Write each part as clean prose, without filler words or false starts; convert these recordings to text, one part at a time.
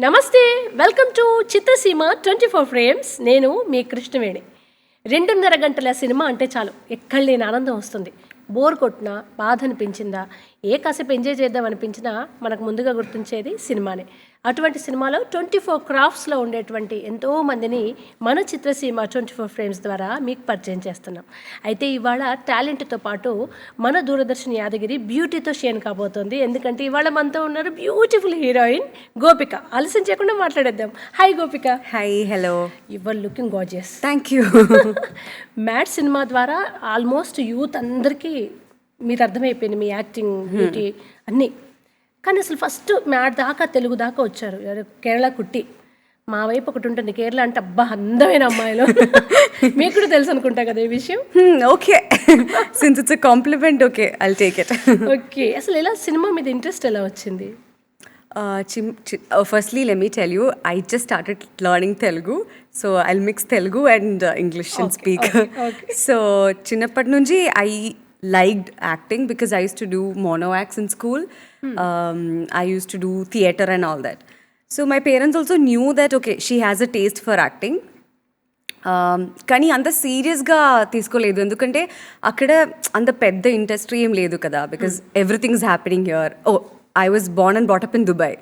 నమస్తే, welcome to Chitraseema 24 frames. నేను మీ కృష్ణవేణి. 2.5 గంటల సినిమా అంటే చాలు ఎక్కడ లేని ఆనందం వస్తుంది. బోర్ కొట్టినా, బాధ అనిపించిందా, కాసేపు ఎంజాయ్ చేద్దాం అనిపించినా మనకు ముందుగా గుర్తించేది సినిమానే. అటువంటి సినిమాలో 24 క్రాఫ్ట్స్లో ఉండేటువంటి ఎంతో మందిని మన చిత్రసీమ 24 ఫ్రేమ్స్ ద్వారా మీకు పరిచయం చేస్తున్నాం. అయితే ఇవాళ టాలెంట్తో పాటు మన దూరదర్శన్ యాదగిరి బ్యూటీతో షేన్ కాబోతోంది. ఎందుకంటే ఇవాళ మనతో ఉన్నారు బ్యూటిఫుల్ హీరోయిన్ గోపిక. ఆలస్యం చేయకుండా మాట్లాడేద్దాం. Hi Gopika. Hi, hello. You are looking gorgeous. Thank you. Mad cinema ద్వారా ఆల్మోస్ట్ యూత్ అందరికీ మీరు అర్థమైపోయింది, మీ యాక్టింగ్, బ్యూటీ అన్నీ. కానీ అసలు ఫస్ట్ మ్యాడ్ దాకా, తెలుగు దాకా వచ్చారు. కేరళ కుట్టి. మా వైపు ఒకటి ఉంటుంది, కేరళ అంటే అబ్బా అందమైన అమ్మాయిలు. మీకు కూడా తెలుసు అనుకుంటా కదా ఈ విషయం. Okay, since it's a compliment, okay, I'll take it. Okay, అసలు ఎలా సినిమా మీద ఇంట్రెస్ట్ ఎలా వచ్చింది? Firstly, let me tell you, I just started learning Telugu, so I'll mix Telugu and English and speak. Okay. So, chinnapati nunchi I liked acting because I used to do mono acts in school. I used to do theatre and all that. So my parents also knew that, okay, she has a taste for acting. కానీ అంత సీరియస్గా తీసుకోలేదు, ఎందుకంటే అక్కడ అంత పెద్ద industry ఏం లేదు కదా, because everything is happening here. I was born and brought up in Dubai.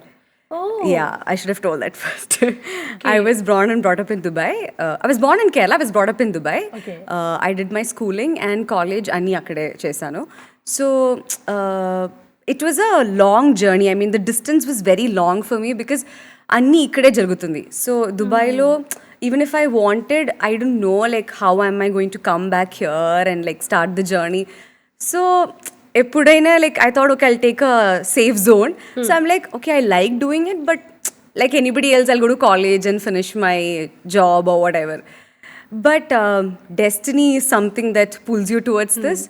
Oh. Yeah, I should have told that first. Okay. I was born and brought up in Dubai. I was born in Kerala, I was brought up in Dubai. Okay. I did my schooling and college anni akkade chesanu. So it was a long journey. I mean, the distance was very long for me because anni ikkade jarugutundi. So Dubai lo even if I wanted, I don't know like how am I going to come back here and like start the journey. So ఎప్పుడైనా like I thought okay I'll take a safe zone. So I'm like okay I like doing it, but like anybody else I'll go to college and finish my job or what ever. But destiny is something that pulls you towards this.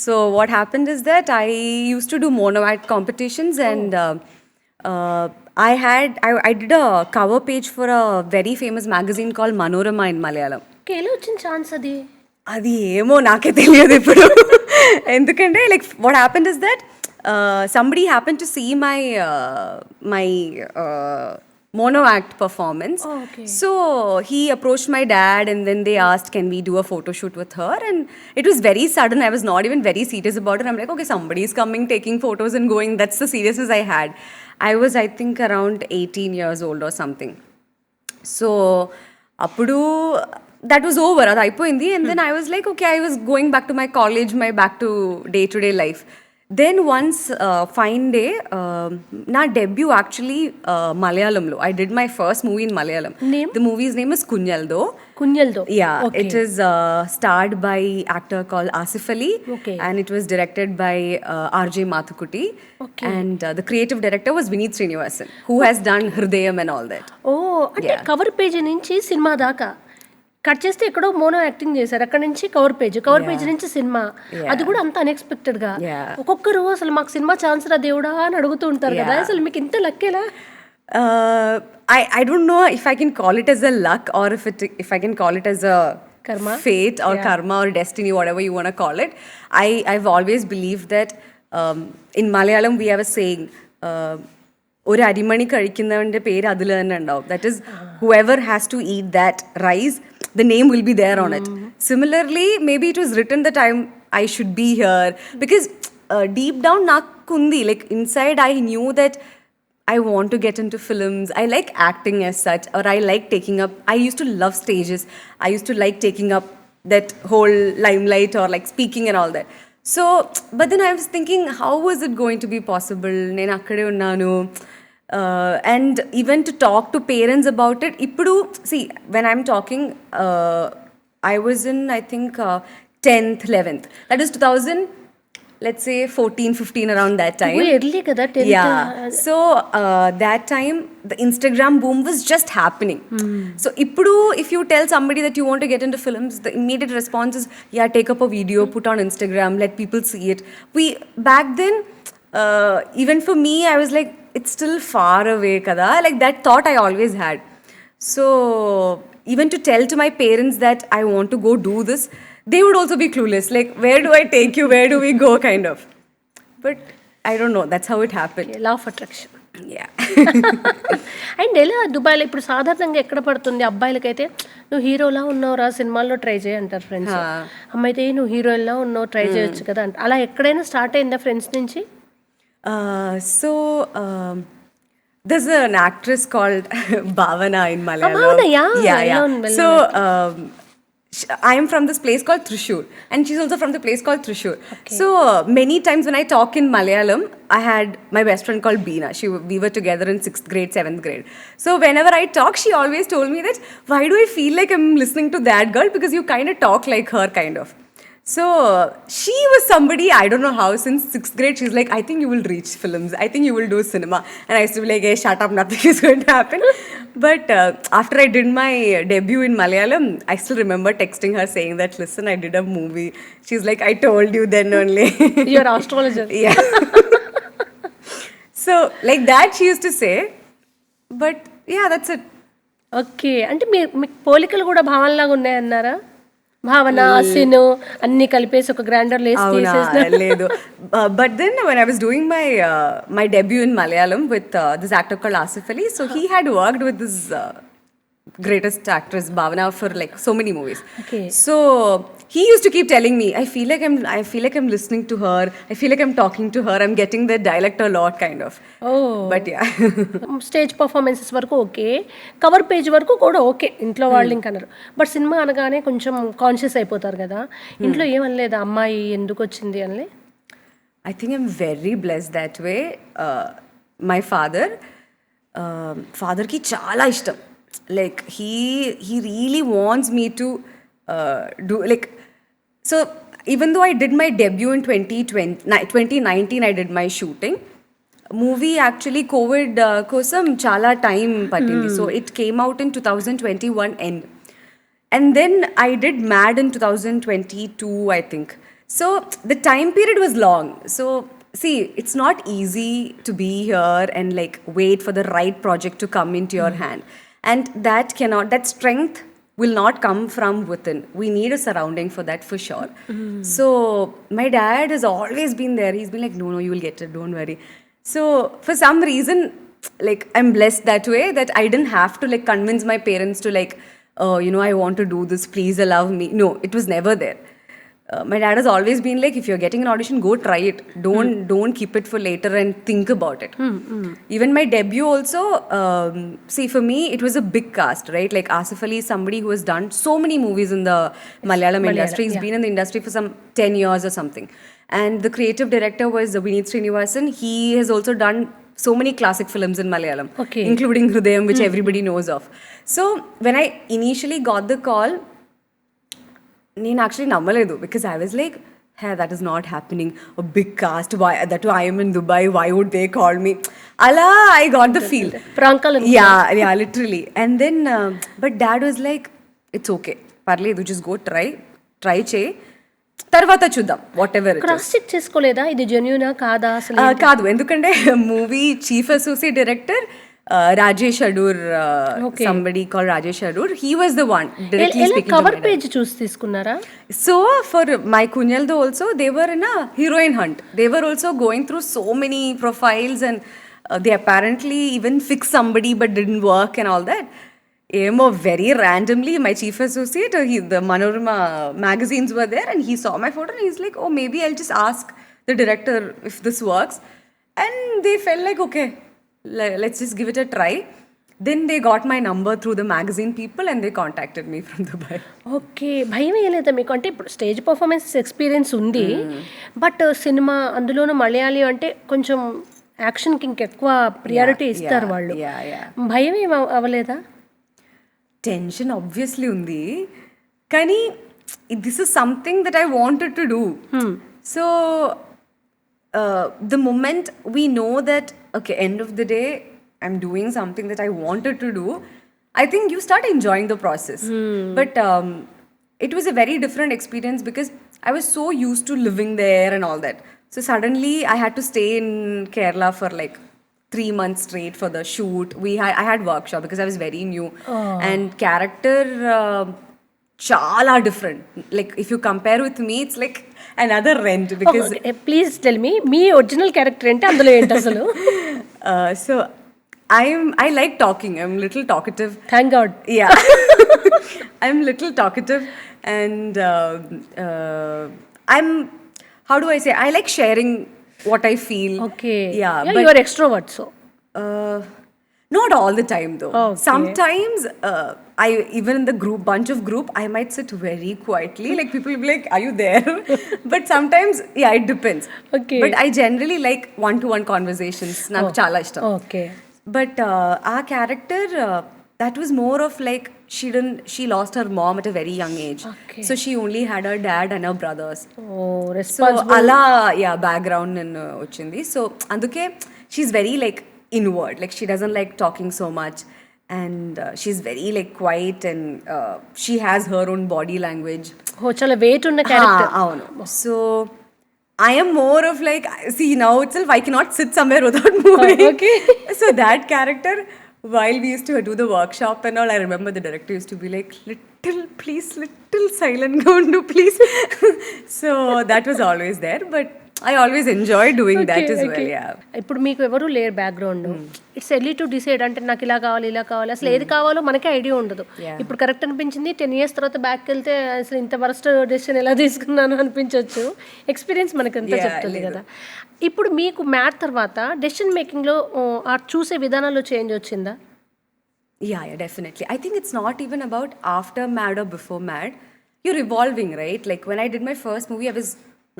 So what happened is that I used to do mono act competitions and I did a cover page for a very famous magazine called Manorama in Malayalam. ఎలా వచ్చిన chance అది? అది ఏమో నాకే తెలియదు ఇప్పుడు. ఎందుకంటే like what happened is that somebody happen to see my mono act performance. Oh, okay. So he approached my dad and then they asked can we do a photo shoot with her, and it was very sudden. I was not even very serious about it. I'm like okay, somebody is coming, taking photos and going. That's the seriousness I had. I was I think around 18 years old or something. So appudu that was over, అది అయిపోయింది. And then I was like okay, I was going back to my college, my back to day-to-day life. Then once fine day, నా debut actually Malayalamlo. I did my first movie in Malayalam. Name? The movie's name is Kunyaldo. Yeah, okay. It is starred by actor called Asif Ali. Okay. And it was directed by RJ Mathukutti. Okay. And the creative director was Vineet Srinivasan, who has done Hridayam and all that. అంటే cover page నుంచి cinema దాకా cut చేస్తే ఎక్కడో mono acting చేశారు, అక్కడ నుంచి cover page నుంచి cinema. అది కూడా అంత అన్ఎక్స్పెక్టెడ్ గా. ఒక్కొక్కరు అసలు మాకు సినిమా ఛాన్స్ రా దేవుడా అని అడుగుతూ ఉంటారు కదా, అసలు మీకు ఇంత లక్కేలా? I don't know if I can call it as a luck or if I can call it as a karma, fate or karma or destiny, whatever you want to call it. I've always believed that in Malayalam we have a saying, ഒരു അരിമണി കഴിക്കുന്നവന്റെ പേര് അതിൽ തന്നെ ഉണ്ടാവും. That is whoever has to eat that rice, the name will be there on it. Similarly, maybe it was written that I should be here because deep down nakundi, like inside I knew that I want to get into films. I like acting as such, or I like taking up, I used to love stages. I used to like taking up that whole limelight or like speaking and all that. So but then I was thinking how was it going to be possible? Nenu akkade unnanu. And even to talk to parents about it, ippudu see when I'm talking I was in I think 10th 11th, that is 2000, let's say 14 15 around that time. early kada 10th. Yeah, so that time the Instagram boom was just happening. So ippudu if you tell somebody that you want to get into films, the immediate response is yeah, take up a video, put on Instagram, let people see it. We back then even for me I was like it's still far away kada, like that thought I always had. So even to tell to my parents that I want to go do this, they would also be clueless, like where do I take you, where do we go kind of. But I don't know, that's how it happened. Law of attraction. Yeah. And ఎలా దుబాయ్లో ఇప్పుడు సాధారణంగా ఎక్కడ పడుతుంది అబ్బాయిలకైతే నువ్వు హీరోలా ఉన్నావురా సినిమాల్లో ట్రై చేయి అంటారు ఫ్రెండ్స్, అమ్మాయి అయితే నువ్వు హీరోయిన్లా ఉన్నావు ట్రై చేయొచ్చు కదా అంట. అలా ఎక్కడైనా స్టార్ట్ అయిందా ఫ్రెండ్స్ నుంచి? So there's an actress called Bhavana in Malayalam. Bhavana, yeah. Yeah, yeah. Well known, So I am from this place called Thrissur, and she's also from the place called Thrissur. So many times when I talk in Malayalam, I had my best friend called Beena. We were together in 6th grade, 7th grade. So whenever I talk, she always told me that, why do I feel like I'm listening to that girl? Because you kind of talk like her, kind of. So she was somebody, I don't know how, since 6th grade, she's like, I think you will reach films. I think you will do cinema. And I used to be like, hey, shut up, nothing is going to happen. But after I did my debut in Malayalam, I still remember texting her saying that, listen, I did a movie. She's like, I told you then only. You're astrologer. Yeah. So like that she used to say. But yeah, that's it. Okay, అంటే మీకు పోలికలు కూడా భావనలాగా ఉన్నాయన్నారా? భావన సిను అన్ని కలిపేసి ఒక grinder లేదు. But then when I was doing my debut in Malayalam with this actor called Asif Ali, so he had worked with this greatest actress Bhavana for like so many movies. Okay. So he used to keep telling me, I feel like I'm listening to her, I feel like I'm talking to her, I'm getting the dialect a lot, kind of. But yeah. Stage performances వరకు okay, cover page వరకు కూడా okay ఇంట్లో వాళ్ళు ఇంకా అన్నారు. But cinema అనగానే కొంచెం conscious అయిపోతారు కదా, ఇంట్లో ఏమనలేదా అమ్మాయి ఎందుకు వచ్చింది అని? I think I'm very blessed that way. My father ki chala ishtam. Like he really wants me to do like, so even though I did my debut in 2019, I did my shooting. Movie actually COVID kosam chala time patindi. So it came out in 2021 end. And then I did Mad in 2022, I think. So the time period was long. So see, it's not easy to be here and like wait for the right project to come into your hand. And that strength will not come from within. We need a surrounding for that, for sure. So my dad has always been there. He's been like, no, you will get it, don't worry. So for some reason, like I'm blessed that way, that I didn't have to like convince my parents to like, oh, I want to do this, please allow me. No, it was never there. My dad has always been like, if you're getting an audition, go try it. Don't keep it for later and think about it. Even my debut also, see, for me, it was a big cast, right? Like Asif Ali is somebody who has done so many movies in the Malayalam industry. He's been in the industry for some 10 years or something. And the creative director was Vineet Srinivasan. He has also done so many classic films in Malayalam, including Hrudayam, which everybody knows of. So when I initially got the call, నేను actually నమ్మలేదు, because I was like, hey that is not happening, big cast, why that I am in Dubai, why would they call me, అలా I got the feel. Yeah literally. And then but dad was like, it's okay, పర్లేదు, just go try చేయి, తర్వాత చూద్దాం, what ever. Cross check చేసుకోలేదా ఇది జెన్యూనా కాదా? అసలు కాదు, ఎందుకంటే movie chief associate director Rajesh Adur, somebody called Rajesh Adur, he was the one directly speaking to me. Cover page choose తీసుకున్నారా? So for my Kunyaldo also, they were in a heroine hunt. They were also going through so many profiles, and they apparently even fixed somebody but didn't work and all that. Very randomly, my chief associate, the Manorama magazines were there, and he saw my photo and he's like, oh, maybe I'll just ask the director if this works. And they felt like, okay, let's just give it a try. Then they got my number through the magazine people and they contacted me from Dubai. Okay, భయం వేయలేదా మీకు? అంటే ఇప్పుడు stage performance experience ఉంది, but cinema అందులోనూ మలయాళీ అంటే కొంచెం యాక్షన్కి ఇంకెక్కువ priority ఇస్తారు వాళ్ళు. భయం ఏం అవ్వలేదా? టెన్షన్ ఆబ్వియస్లీ ఉంది, కానీ this is something that I wanted to do. So the moment we know that, okay, end of the day, I'm doing something that I wanted to do, I think you start enjoying the process. But it was a very different experience because I was so used to living there and all that. So suddenly I had to stay in Kerala for like 3 months straight for the shoot. I had workshop because I was very new. And character chala different. Like if you compare with me, it's like another rent because please tell me, me original character ఏంటి, అందులో ఏంటి అసలు? So I like talking. I'm a little talkative. Thank God. Yeah. I'm little talkative, and I'm, how do I say, I like sharing what I feel. Okay. Yeah, you are extrovert so. uh, not all the time though. Okay. Sometimes I, even in the bunch of group, I might sit very quietly, like people will be like, are you there? But sometimes, yeah, it depends. Okay. But I generally like one-to-one conversations. నాకు చాలా ఇష్టం. Okay. But our character, that was more of like, she lost her mom at a very young age. Okay. So she only had her dad and her brothers. Oh So responsible. అలా, yeah, background and వచ్చింది. So అందుకే she's very like inward, like she doesn't like talking so much, and she's very like quiet, and she has her own body language. ఓ చాలా wait ఉన్న character. అవును. So I am more of like, see, now itself I cannot sit somewhere without moving. Okay. So that character, while we used to do the workshop and all, I remember the director used to be like, little silent, go and do please. So that was always there, but I always enjoy doing that as well. Yeah. ఇప్పుడు మీకు ఎవరు లేరు background, it's early to decide, అంటే నాకు ఇలా కావాలి ఇలా కావాలి, అసలు ఏది కావాలో మనకే ఐడియా ఉండదు. ఇప్పుడు కరెక్ట్ అనిపించింది, 10 years తర్వాత బ్యాక్ వెళ్తే అసలు ఇంత వరస్ట్ డెసిషన్ ఎలా తీసుకున్నాను అనిపించవచ్చు. ఎక్స్పీరియన్స్ మనకి ఎంత చెప్తుంది కదా. ఇప్పుడు మీకు మ్యాడ్ తర్వాత డెసిషన్ మేకింగ్లో ఆ చూసే విధానంలో చేంజ్ వచ్చిందా? Yeah, definitely. I think it's not even about after Mad or before Mad. You're evolving, right? Like when I did my first movie, I was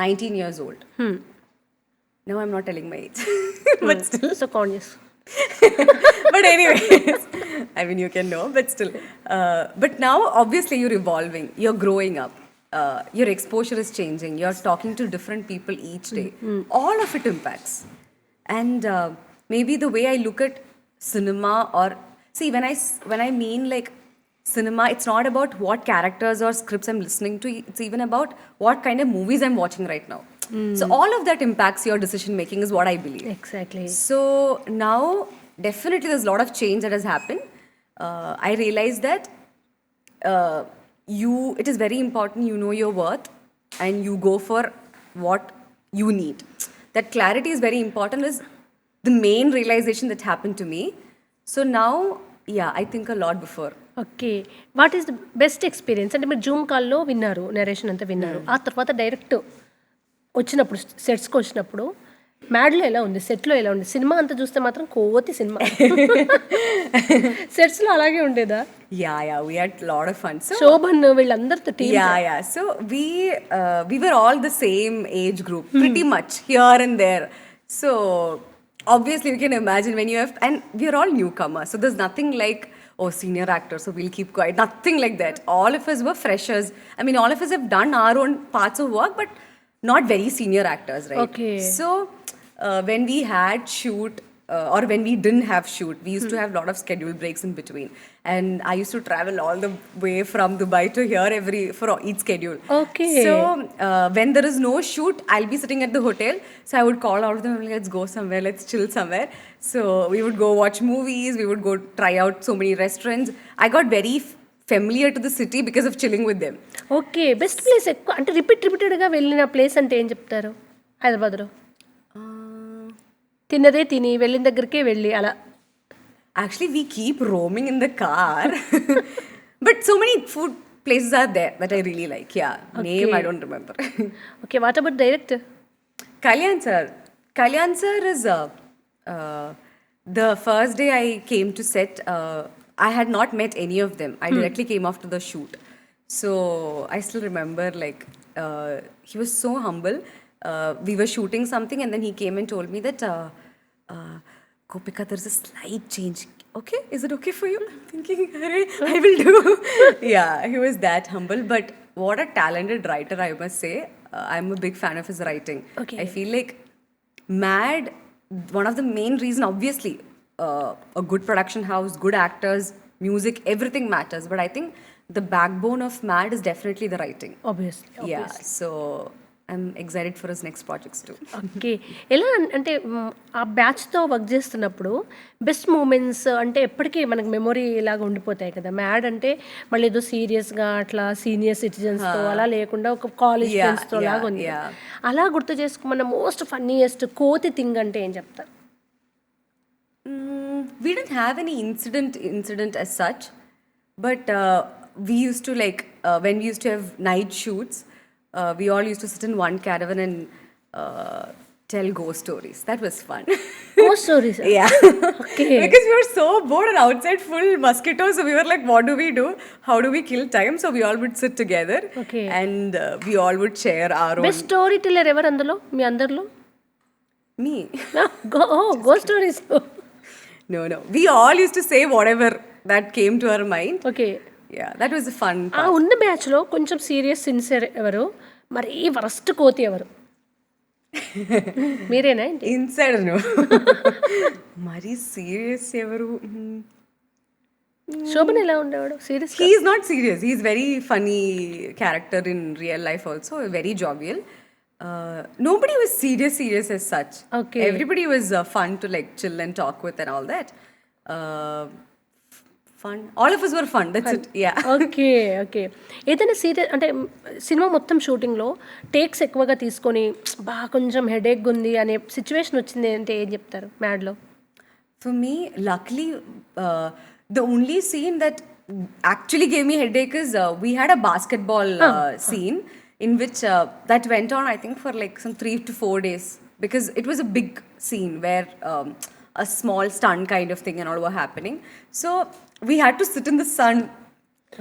19 years old. Now I'm not telling my age. But still. So conscious. But anyways, I mean, you can know, but still. But now, obviously, you're evolving. You're growing up. Your exposure is changing. You're talking to different people each day. All of it impacts. And maybe the way I look at cinema, or see, when I mean like cinema, it's not about what characters or scripts I'm listening to. It's even about what kind of movies I'm watching right now. So all of that impacts your decision making, is what I believe. Exactly. So now, definitely, there's a lot of change that has happened. I realize that it is very important you know your worth and you go for what you need. That clarity is very important, is the main realization that happened to me. So now, yeah, I think a lot before. Okay. What is the best experience? అంటే మీరు Zoom కాల్లో విన్నారు, narration అంతా విన్నారు, ఆ తర్వాత direct వచ్చినప్పుడు, సెట్స్కి వచ్చినప్పుడు మ్యాడ్లో ఎలా ఉంది, సెట్లో ఎలా ఉంది? సినిమా అంతా చూస్తే మాత్రం కోతి సినిమా. సెట్స్లో అలాగే ఉండేదా? Yeah, we had a lot of fun. So Shobhan వీళ్ళందరితో team. yeah. So we were all the same age group, pretty much here and there. So obviously, you can imagine when you have, and we are all newcomers. So there's nothing like, oh, senior actors, so we'll keep quiet. Nothing like that. All of us were freshers. I mean, all of us have done our own parts of work, but not very senior actors, right? Okay. So when we had shoot, or when we didn't have shoot, we used to have a lot of schedule breaks in between. And I used to travel all the way from Dubai to here for each schedule. Okay. So when there is no shoot, I'll be sitting at the hotel. So I would call all of them, let's go somewhere, let's chill somewhere. So we would go watch movies, we would go try out so many restaurants. I got very familiar to the city because of chilling with them. Okay. Best place ఎక్కువ అంటే రిపీటెడ్గా వెళ్ళిన place అంటే ఏం చెప్తారు హైదరాబాద్లో? తిన్నదే తిని వెళ్ళిన దగ్గరికే వెళ్ళి అలా. Actually, we keep roaming in the car. But so many food places are there that I really like. Yeah, name I don't remember. Okay. What about direct? Kalyan sir is the first day I came to set, I had not met any of them. I directly came after the shoot. So I still remember, like, he was so humble. We were shooting something and then he came and told me that, Gopika, there's a slight change. Okay, is it okay for you? I'm thinking, I will do. Yeah, he was that humble. But what a talented writer, I must say. I'm a big fan of his writing. Okay. I feel like Mad, one of the main reason, obviously, a good production house, good actors, music, everything matters. But I think the backbone of Mad is definitely the writing. Obviously. Yeah, so I'm excited for his next projects too. Okay. ఎలా అంటే ఆ బ్యాచ్తో work చేస్తున్నప్పుడు best moments అంటే ఎప్పటికీ మనకు memory లాగా ఉండిపోతాయి కదా. మ్యాడ్ అంటే మళ్ళీ ఏదో సీరియస్గా అట్లా సీనియర్ సిటిజన్స్తో అలా లేకుండా ఒక కాలేజ్ ఫ్రెండ్స్తో లాగా ఉంది. అలా గుర్తు చేసుకున్న మోస్ట్ ఫన్నీయెస్ట్ కోతి థింగ్ అంటే ఏం చెప్తారు? We didn't have any incident as such, but we used to like when we used to have night shoots, we all used to sit in one caravan and tell ghost stories. That was fun. Ghost stories. Yeah. Okay. Because we were so bored and outside full mosquitoes, so we were like, what do we do? How do we kill time? So we all would sit together. Okay. And we all would share our own. Best story teller ఎవరు అందులో మీ అందరిలో? Me. Ghost stories. No. We all used to say whatever that came to our mind. Okay. Yeah, that was a fun ఆ ఉన్న బ్యాచ్లో కొంచెం serious sincere ఎవరు, మరీ worst కోతి ఎవరు? మీరేనా ఏంటి? Inside, no. Mari serious evaru. Shobhan ఎలా ఉండేవాడు? Serious? He is not serious. He is very funny character in real life also. Very jovial. Nobody was serious as such. Okay. Everybody was fun to like chill and talk with and all that. Fun. All of us were fun. That's it. Yeah. Okay. ఏదైనా serious అంటే cinema మొత్తం షూటింగ్లో takes ఎక్కువగా తీసుకొని బాగా కొంచెం headache ఉంది అనే సిచ్యువేషన్ వచ్చింది అంటే ఏం చెప్తారు మ్యాడ్లో? For me, luckily, the only scene that actually gave me headache is we had a basketball scene in which that went on, I think, for like some 3 to 4 days, because it was a big scene where a small stunt kind of thing and all were happening. So we had to sit in the sun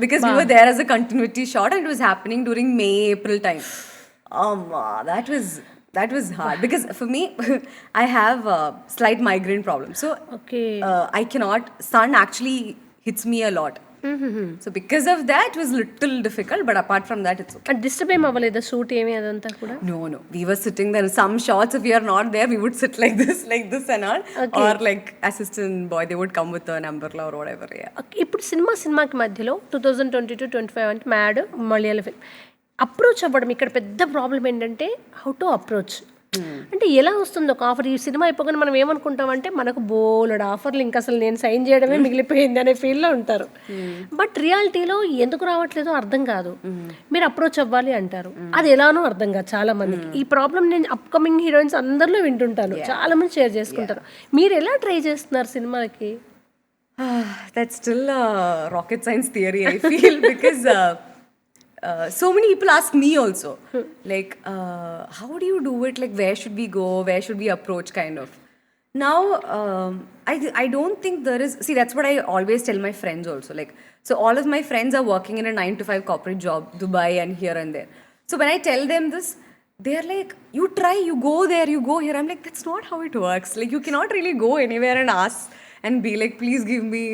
because we were there as a continuity shot, and it was happening during May, April time. That was hard because for me, I have a slight migraine problem. So okay. I cannot, sun actually hits me a lot. So because of that, it was little difficult, but apart from that, it's okay. Disturb ఏం అవ్వలేదా shoot ఏమి అదంతా కూడా? No. We were sitting there. Some shots, if we are not there, we would sit like this and all. Okay. Or like assistant boy, they would come with an umbrella or whatever. Yeah. ఇప్పుడు సినిమాకి మధ్యలో 2022-25 అంటే mad మలయాళ film approach అవ్వడం ఇక్కడ పెద్ద problem ఏంటంటే how to approach. అంటే ఎలా వస్తుంది ఒక ఆఫర్? ఈ సినిమా అయిపోగానే మనం ఏమనుకుంటామంటే మనకు బోలెడు ఆఫర్లు ఇంకా అసలు నేను సైన్ చేయడమే మిగిలిపోయింది అనే ఫీల్లో ఉంటారు. బట్ రియాలిటీలో ఎందుకు రావట్లేదో అర్థం కాదు. మీరు అప్రోచ్ అవ్వాలి అంటారు, అది ఎలానో అర్థం కాదు చాలా మందికి. ఈ ప్రాబ్లం నేను అప్కమింగ్ హీరోయిన్స్ అందరిలో వింటుంటాను, చాలా మంది షేర్ చేసుకుంటారు. మీరు ఎలా ట్రై చేస్తున్నారు సినిమాకి? That's still a rocket science theory, I feel, because so many people ask me also, like, how do you do it? Like, where should we go? Where should we approach? Kind of. Now, I don't think there is. See, that's what I always tell my friends also. Like, so all of my friends are working in a 9 to 5 corporate job, Dubai and here and there. So when I tell them this, they're like, you try, you go there, you go here. I'm like, that's not how it works. Like, you cannot really go anywhere and ask and be like, please give me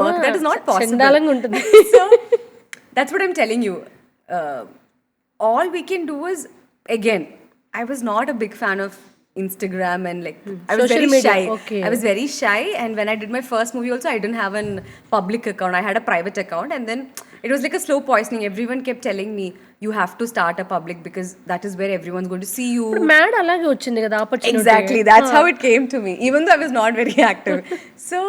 work. That is not possible. So that's what I'm telling you. All we can do is, again, I was not a big fan of Instagram and like I was Social very media, shy. okay. I was very shy, and when I did my first movie also, I didn't have a public account. I had a private account, and then it was like a slow poisoning. Everyone kept telling me, you have to start a public because that is where everyone's going to see you. ఇప్పుడు mad అలాగే వచ్చింది కదా opportunity. Exactly, that's how it came to me, even though I was not very active. So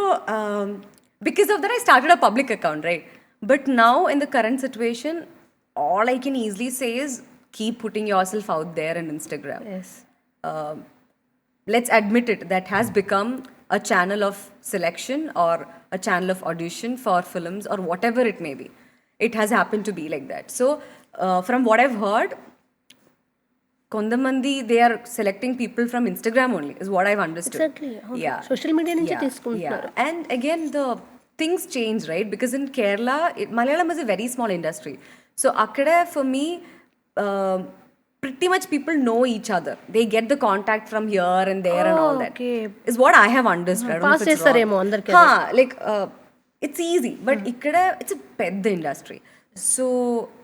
because of that, I started a public account, right? But now in the current situation, all I can easily say is keep putting yourself out there on Instagram. Yes. Let's admit it, that has become a channel of selection or a channel of audition for films or whatever it may be. It has happened to be like that. So from what I've heard, Kondamandi, they are selecting people from Instagram only, is what I've understood. Exactly. Yeah. Social media నుంచి Yeah. తీసుకుంటున్నారు. And again, the things change, right? Because in Kerala, Malayalam is a very small industry. So akkada, for me, pretty much people know each other. They get the contact from here and there and all that. Okay. Is what I have understood. I don't know Pass if it's చేస్తారేమో wrong. అందరికీ. Like it's easy, but ikkada it's a pedda industry. So,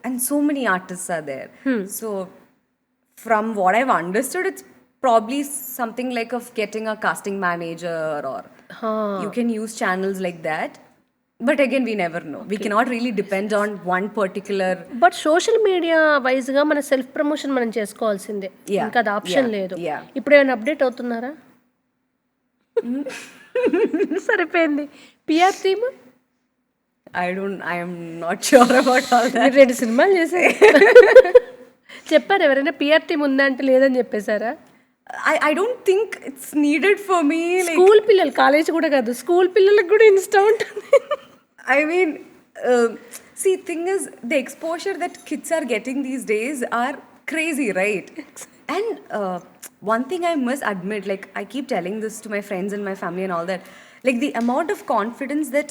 and so many artists are there. So from what I've understood, it's probably something like of getting a casting manager, or you can use channels like that. But again, we never know. We cannot really depend on one particular. But social media వైజ్గా మన self promotion మనం చేసుకోవాల్సిందే, Yeah. ఇంకా అది option లేదు. Yeah. ఇప్పుడు ఏమైనా update అవుతున్నారా? సరిపోయింది. PR team I am not sure about all that. మీరు 2 సినిమాలు చేశారు. చెప్పారు ఎవరైనా పిఆర్ టీమ్ ఉందా అంటే లేదని చెప్పేశారా? I don't think it's needed for me. Like, school పిల్లలు, కాలేజ్ కూడా కాదు, స్కూల్ పిల్లలకు కూడా ఇన్స్టా ఉంటుంది. I mean, see, thing is, the exposure that kids are getting these days are crazy, right? And one thing I must admit, like, I keep telling this to my friends and my family and all that, like, the amount of confidence that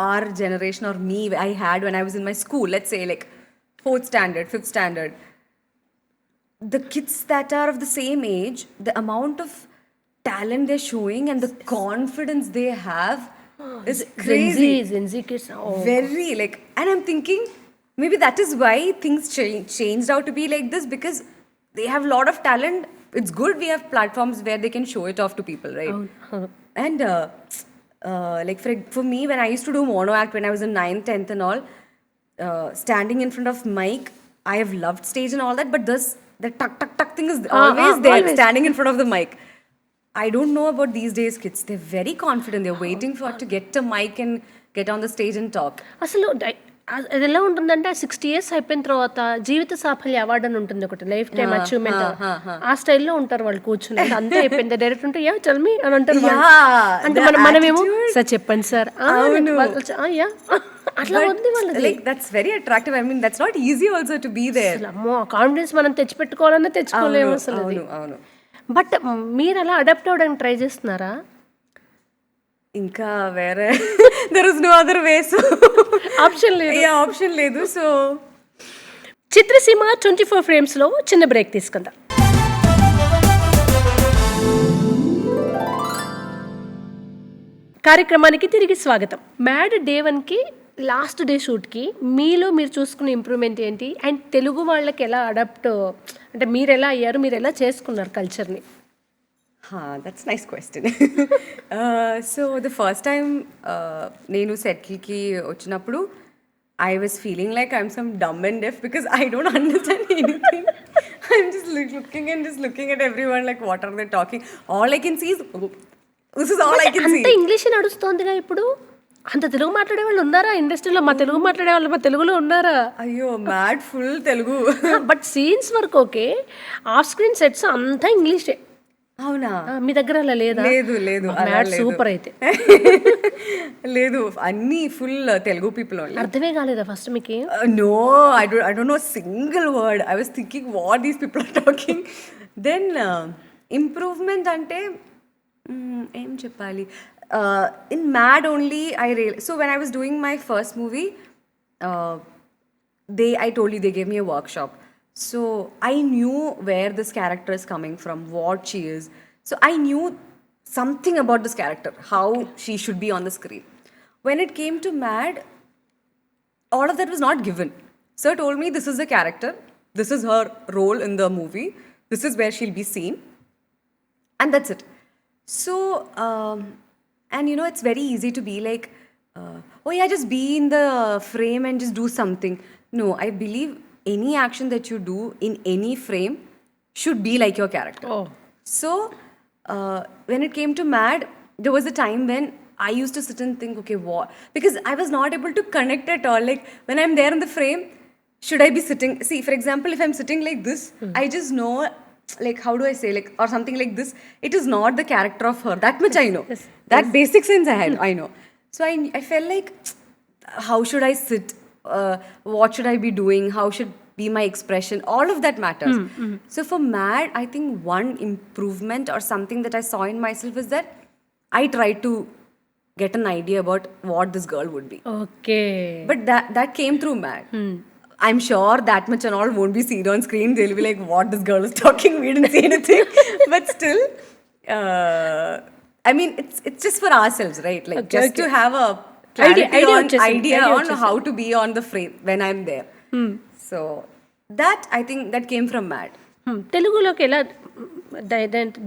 our generation or me, I had when I was in my school, let's say, like, 4th standard, 5th standard, the kids that are of the same age, the amount of talent they're showing and the confidence they have is crazy. Gen Z kids. Oh. Very, like, and I'm thinking maybe that is why things changed out to be like this, because they have a lot of talent. It's good we have platforms where they can show it off to people, right? And like, for me, when I used to do mono act when I was in 9th, 10th and all, standing in front of mic, I have loved stage and all that, but the tuck tuck tuck thing is always there, always. standing in front of the mic. I don't know about these days kids. They're very confident. They're waiting for to get a mic and get on the stage and talk. అసలు అది ఎలా ఉంటుందంటే 60 years అయిపోయిన తర్వాత జీవిత సాఫల్య award అని ఉంటుంది ఒకటి, life time achievement. ఆ స్టైల్లో ఉంటారు వాళ్ళు కూర్చుని, అంతే అయిపోయింది. డైరెక్ట్ ఉంటే యా చల్ మీ అని అంటారు. అంటే మనమేమో సార్ చెప్పండి సార్, యా అట్లా ఉంది వాళ్ళది. Like, that's very attractive. I mean, that's not easy also to be there. అమ్మో, కాన్ఫిడెన్స్ మనం తెచ్చిపెట్టుకోవాలన్నా తెచ్చుకోలేము అసలు. అవును. బట్ మీరు అలా అడాప్ట్ అవ్వడానికి ట్రై చేస్తున్నారా? ఇంకా వేరే there is no other way. So option లేదు. ఆప్షన్ లేదు. సో చిత్రసీమ 24 ఫ్రేమ్స్లో చిన్న బ్రేక్ తీసుకుందాం. కార్యక్రమానికి తిరిగి స్వాగతం. మ్యాడ్ డే 1కి లాస్ట్ డే షూట్కి మీలో మీరు చూసుకున్న ఇంప్రూవ్మెంట్ ఏంటి, అండ్ తెలుగు వాళ్ళకి ఎలా అడాప్ట్, అంటే మీరు ఎలా అయ్యారు, మీరు ఎలా చేసుకున్నారు కల్చర్ని? That's nice question. So the first time నేను సెట్కి వచ్చినప్పుడు I was feeling like I'm some dumb and deaf because I don't understand anything. I'm just looking at everyone like, what are they talking? All I can see is, this is all I can see. అంత English నడుస్తోందిగా ఇప్పుడు. అంత తెలుగు మాట్లాడే వాళ్ళు ఉన్నారా ఇండస్ట్రీలో? మా తెలుగు మాట్లాడే వాళ్ళు మా తెలుగులో ఉన్నారా? అయ్యో, mad full Telugu. But scenes వరకు ఓకే, ఆఫ్ స్క్రీన్ సెట్స్ అంతా ఇంగ్లీషే. అవునా? మీ దగ్గర అలా లేదా? లేదు. సూపర్ అయితే. లేదు, అన్ని ఫుల్ తెలుగు పీపుల్. అర్థమే కాలేదా ఫస్ట్ మీకు? No, I don't know a single word. I was thinking what these people are talking. Then improvement అంటే ఏం చెప్పాలి? In Mad only I realized. So when I was doing my first movie, I told you they gave me a workshop. So I knew where this character is coming from, what she is. So I knew something about this character, how she should be on the screen. When it came to Mad, all of that was not given. Sir told me this is the character, this is her role in the movie, this is where she'll be seen, and that's it. So and you know, it's very easy to be like, oh yeah, just be in the frame and just do something. No, I believe any action that you do in any frame should be like your character. Oh. So when it came to Mad, there was a time when I used to sit and think, okay, what? Because I was not able to connect at all. Like, when I'm there in the frame, should I be sitting? See, for example, if I'm sitting like this, I just know, like, how do I say, like, or something like this, it is not the character of her. That much I know. Yes. That basic sense I know. So I felt like, how should I sit? What should I be doing? How should be my expression? All of that matters. So for Mad, I think one improvement or something that I saw in myself is that I tried to get an idea about what this girl would be. Okay. But that came through Mad. I'm sure that much and all won't be seen on screen. They'll be like, what, this girl is talking? We didn't say anything. But still, I mean, it's just for ourselves, right? Like, Okay, just okay. to have a idea on how to be on the frame when I'm there. So that, I think, that came from Mad. తెలుగులోకి ఎలా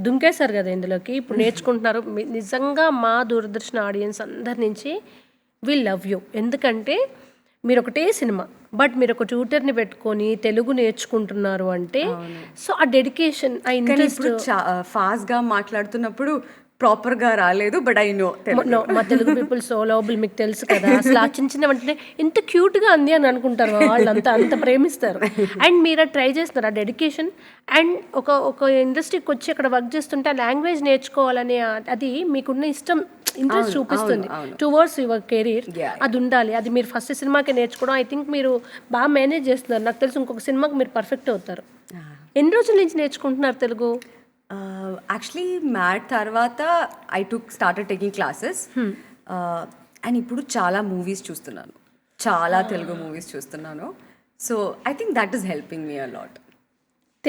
దుంకేశారు కదా ఇందులోకి, ఇప్పుడు నేర్చుకుంటున్నారు. నిజంగా మా Doordarshan audience అందరి నుంచి వి లవ్ యూ. ఎందుకంటే మీరు ఒకటే సినిమా, బట్ మీరు ఒక ట్యూటర్ని పెట్టుకొని తెలుగు నేర్చుకుంటున్నారు అంటే, సో ఆ డెడికేషన్, ఆ ఇంట్రెస్ట్. ఫాస్ట్గా మాట్లాడుతున్నప్పుడు ప్రాపర్గా రాలేదు, బట్ ఐ నో No, మా తెలుగు పీపుల్ సో లవబుల్, మీకు తెలుసు కదా. అసలు ఆ చిన్న చిన్న వెంటనే ఎంత క్యూట్గా అంది అని అనుకుంటారు వాళ్ళంతా, అంత ప్రేమిస్తారు. అండ్ మీరు ట్రై చేస్తున్నారు ఆ డెడికేషన్. అండ్ ఒక ఇండస్ట్రీకి వచ్చి అక్కడ వర్క్ చేస్తుంటే ఆ లాంగ్వేజ్ నేర్చుకోవాలనే అది మీకున్న ఇష్టం, ఇంట్రెస్ట్ చూపిస్తుంది టువర్డ్స్ యువర్ కెరీర్. అది ఉండాలి. అది మీరు ఫస్ట్ సినిమాకి నేర్చుకోవడం, ఐ థింక్ మీరు బాగా మేనేజ్ చేస్తున్నారు. నాకు తెలిసి ఇంకొక సినిమాకి మీరు పర్ఫెక్ట్ అవుతారు. ఎన్ని రోజుల నుంచి నేర్చుకుంటున్నారు తెలుగు? యాక్చువల్లీ మ్యాట్ తర్వాత I started taking classes. And ఇప్పుడు చాలా మూవీస్ చూస్తున్నాను, చాలా తెలుగు మూవీస్ చూస్తున్నాను. So I think that is helping me a lot.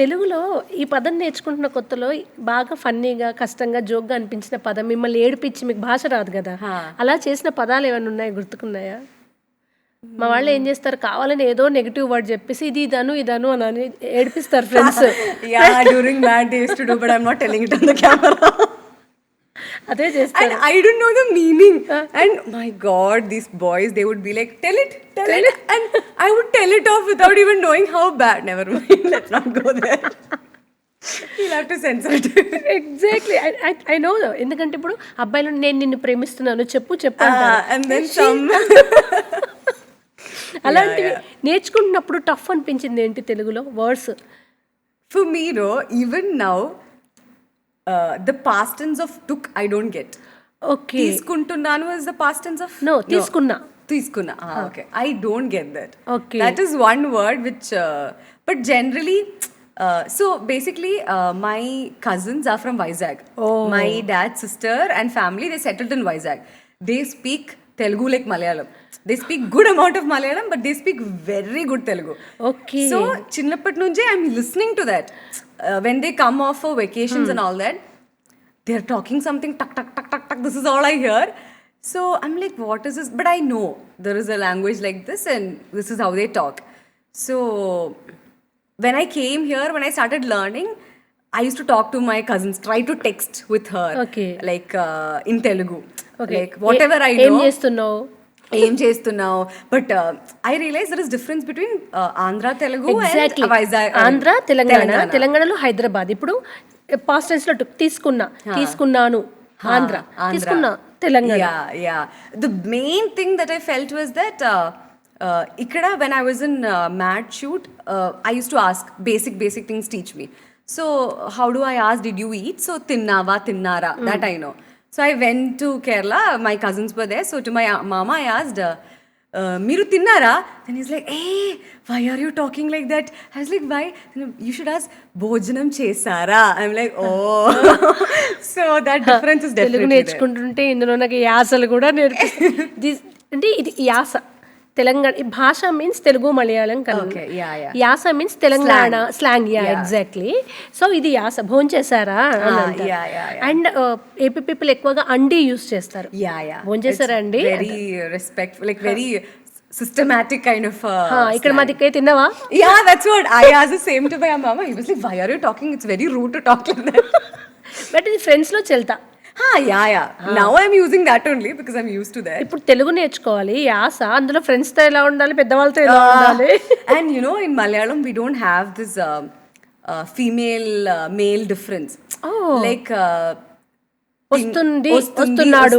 తెలుగులో ఈ పదం నేర్చుకుంటున్న కొత్తలో బాగా ఫన్నీగా, కష్టంగా, జోక్గా అనిపించిన పదం, మిమ్మల్ని ఏడిపించి, మీకు భాష రాదు కదా, అలా చేసిన పదాలు ఏమైనా ఉన్నాయి, గుర్తుకున్నాయా? మా వాళ్ళు ఏం చేస్తారు, కావాలని ఏదో నెగిటివ్ వర్డ్ చెప్పేసి ఇది ఇదను ఇదను అని ఏడిపిస్తారు friends. During Mad they used to do, but I am not telling it on the camera. అదే చేస్తారు. And I don't know the meaning. And my God, these boys, they would be like, tell it. And I would tell it off without even knowing how bad. Never mind, let's not go there. You'll have to censor it. Exactly, I know. ఎందుకంటే ఇప్పుడు అబ్బాయిలు నేను నిన్ను ప్రేమిస్తున్నాను చెప్పు అంటారు. And then some. అలాంటివి నేర్చుకుంటున్నప్పుడు tough అనిపించింది ఏంటి తెలుగులో words? For me, no, even now, the past tense of took I don't get. Okay. తీసుకుంటున్నాను is the past tense of No, తీసుకున్నా. Okay, I don't get that. Okay. That is one word which but generally so basically my cousins are from Vizag. My dad's sister and family, they settled in Vizag. They speak Telugu like Malayalam. They speak good amount of Malayalam, but they speak very good Telugu. Okay. So చిన్నప్పటి నుంచే I'm listening to that. When they come off for vacations and all that, they're talking something tuck tuck tuck tuck tuck. This is all I hear. So I'm like, what is this? But I know there is a language like this, and this is how they talk. So when I came here, when I started learning, I used to talk to my cousins, try to text with her, Okay. like in Telugu. Okay. Like whatever I ఏం know. చేస్తున్నావు? ఏం చేస్తున్నావు? But I realise there is difference between Andhra Telugu Exactly. And Vizag. Andhra, తెలంగాణలో హైదరాబాద్. ఇప్పుడు past tense లో తీసుకున్నాను ఆంధ్ర, తీసుకున్నా Telangana. Yeah. The main thing that I felt was that ఇక్కడ when I was in MAD shoot, I used to ask basic things, teach me. So how do I ask, did you eat? So తిన్నావా, తిన్నారా, that I know. So I went to Kerala, my cousins were there. So to my mama I asked, మీరు తిన్నారా? Then he's like, hey, why are you talking like that? I was like, why? You should ask, భోజనం చేసారా? I'm like, oh. So that difference is definitely Telugu నేర్చుకుంటుంటే ఇందులో నాకు యాసలు కూడా నేర్పిస్తుంది. అంటే ఇది యాస, తెలంగాణ భాష మీన్స్ తెలుగు మలయాళం కలిపి. యాస means Telangana slang. Exactly. So ఇది యాస. భోంచేసారా అని అంటారు. అండ్ ఏపీ పీపుల్ ఎక్కువగా అండి యూస్ చేస్తారు. భోంచేసారా అండి? Very respectful, like very systematic kind of ఇక్కడ మా దిక్కే తిన్నావా? Yeah, that's what I asked the same to my mama. He was like, why are you talking? It's very rude to talk like that. But ఇది friends లో చెల్తా. Yeah. Now I'm using that only because I'm used to that. ఇప్పుడు తెలుగు నేర్చుకోవాలి, యాస, అందులో friends తో ఎలా ఉండాలి, పెద్దవాళ్ళతో ఎలా ఉండాలి. And you know, in Malayalam we don't have this female male difference. Like వస్తున్నాడు,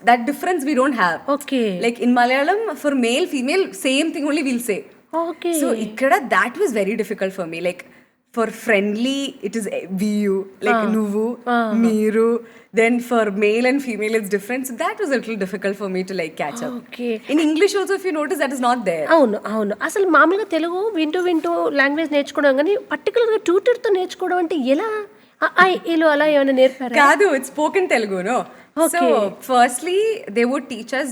that difference we don't have. Okay. Like in Malayalam, for male female same thing only we'll say. Okay. So ikkada that was very difficult for me. Like for friendly it is you, like nuvu, meeru. Then for male and female it's different. So that was a little difficult for me to like catch up. Okay. In English also, if you notice, that is not there. అవును. అసలు మామూలుగా తెలుగు వింటూ language నేర్చుకోవడం, కానీ పర్టికులర్గా ట్యూటర్తో నేర్చుకోవడం అంటే ఎలా? ఇలా అలా ఏమైనా నేర్పారా? కాదు, it's spoken Telugu, no? So firstly they would teach us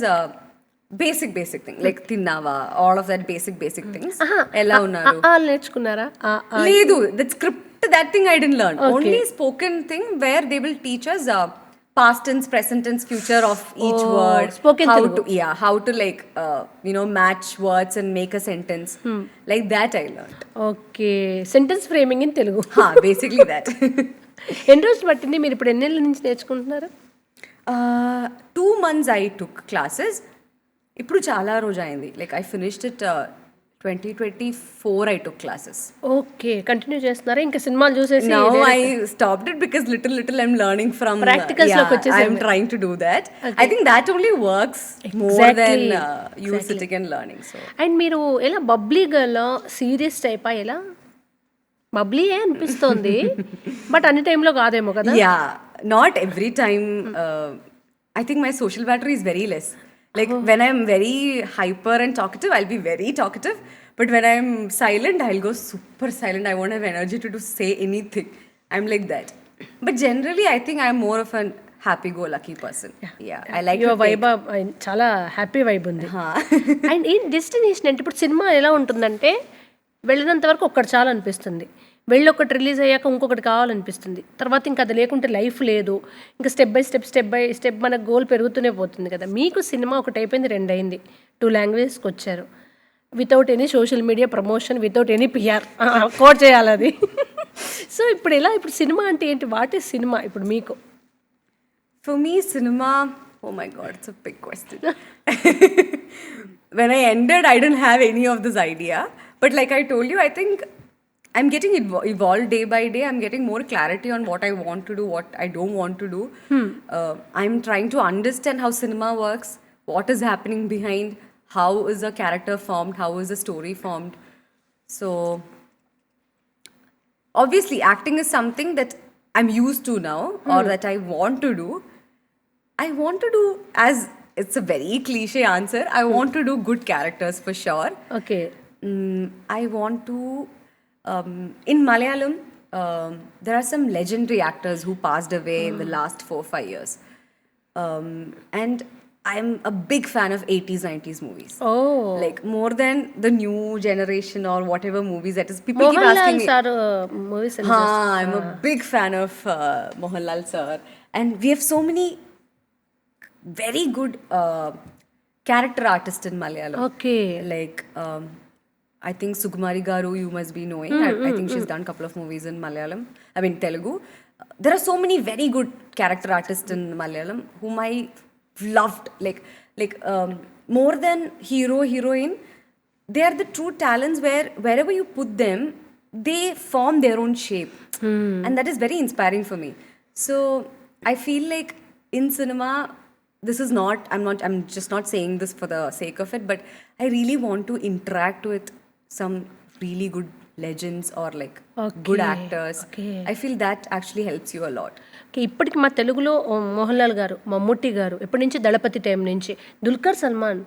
basic thing, like తిన్నావా, all of that basic things. ఎలా ఉన్నారు నేర్చుకున్నారా? లేదు, that script, that thing I didn't learn. Only spoken thing where they will teach us past tense, present tense, future of each word. Spoken Telugu. How to like match words and make a sentence. Like that I learned. Okay. Sentence framing in Telugu. Basically that. ఎన్ని రోజులు పట్టింది? మీరు ఇప్పుడు ఎన్నేళ్ళ నుంచి నేర్చుకుంటున్నారు? 2 months I took classes. ఇప్పుడు చాలా రోజు అయింది. Like I finished it 2024 I took classes. Okay, continue చేస్తున్నారా ఇంకా సినిమాలు చూసేసి? Now I stopped it because little I'm learning from Practicals లోకి వచ్చేసారు I'm trying to do that. I think that only works more than you sitting and learning. So and మీరు ఎలా Babli girl, serious టైపా? ఎలా బబ్లీయే అనిపిస్తోంది, బట్ అన్ని టైంలో కాదేమో కదా? yeah, not every time. I think my social battery is very less. Like when I'm very hyper and talkative, I'll be very talkative. But when I'm silent, I'll go super silent. I won't have energy to say anything. I'm like that. But generally, I think I'm more of a happy-go-lucky person. Yeah, I like your vibe చాలా happy vibe ఉంది. And ఈ destination అంటే ఇప్పుడు cinema ఎలా ఉంటుందంటే వెళ్ళినంత వరకు ఒక్కటి చాలా అనిపిస్తుంది, వెళ్ళి ఒకటి రిలీజ్ అయ్యాక ఇంకొకటి కావాలనిపిస్తుంది, తర్వాత ఇంకా అది లేకుంటే లైఫ్ లేదు. ఇంకా స్టెప్ బై స్టెప్ మన గోల్ పెరుగుతూనే పోతుంది కదా. మీకు సినిమా ఒకటి అయిపోయింది, 2 అయింది, 2 లాంగ్వేజెస్కి వచ్చారు, without any social media promotion, without any PR, quote చేయాలి అది. సో ఇప్పుడు ఎలా, ఇప్పుడు సినిమా అంటే ఏంటి? వాట్ ఈస్ సినిమా ఇప్పుడు మీకు? For me, cinema, oh my god, it's a big question. When I ended, I didn't have any of this idea. But like I told you, I think I'm getting evolved day by day. I'm getting more clarity on what I want to do, what I don't want to do. I'm trying to understand how cinema works, what is happening behind, how is a character formed, how is a story formed. So obviously acting is something that I'm used to now, or that I want to do. I want to do, as it's a very cliche answer, I want to do good characters for sure. Okay. I want to, in Malayalam, there are some legendary actors who passed away in the last 4-5 years. And I'm a big fan of 80s, 90s movies. Oh. Like more than the new generation or whatever movies that is. People keep asking me. Sir movies I'm a big fan of Mohanlal sir. And we have so many very good character artists in Malayalam. Okay. Like I think Sukumari Garu, you must be knowing. I think she's done a couple of movies in Malayalam. I mean Telugu. There are so many very good character artists in Malayalam whom I loved. Like more than hero heroine, they are the true talents where wherever you put them, they form their own shape. And that is very inspiring for me. So I feel like in cinema, this is not, I'm just not saying this for the sake of it, but I really want to interact with some really good legends or like good actors. I feel that actually helps you a lot. Okay. ఇప్పటికి మా తెలుగులో మోహన్ లాల్ గారు, మమ్ముట్టి గారు, ఎప్పటి నుంచి దళపతి time నుంచి, దుల్కర్ సల్మాన్,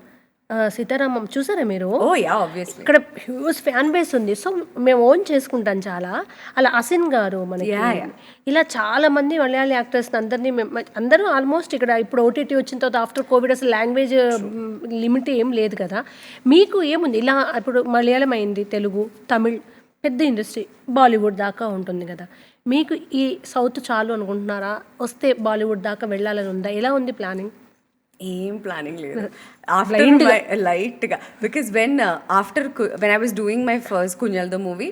సీతారామం చూసారా మీరు? Oh yeah, obviously. ఇక్కడ హ్యూజ్ ఫ్యాన్ బేస్ ఉంది. సో మేము ఓన్ చేసుకుంటాం చాలా. అలా అసిన్ గారు మనకి, ఇలా చాలా మంది మలయాళీ యాక్టర్స్ అందరినీ అందరూ ఆల్మోస్ట్ ఇక్కడ ఇప్పుడు ఓటీటీ వచ్చిన తర్వాత ఆఫ్టర్ కోవిడ్ అసలు లాంగ్వేజ్ లిమిట్ ఏం లేదు కదా. మీకు ఏముంది ఇలా ఇప్పుడు మలయాళం అయింది, తెలుగు, తమిళ్, పెద్ద ఇండస్ట్రీ, బాలీవుడ్ దాకా ఉంటుంది కదా. మీకు ఈ సౌత్ చాలు అనుకుంటున్నారా? వస్తే బాలీవుడ్ దాకా వెళ్ళాలని ఉందా? ఎలా ఉంది ప్లానింగ్? ఏం ప్లానింగ్ లేదు. ఆఫ్టర్ మై లైట్గా, because when I was doing my first Kunjal the movie,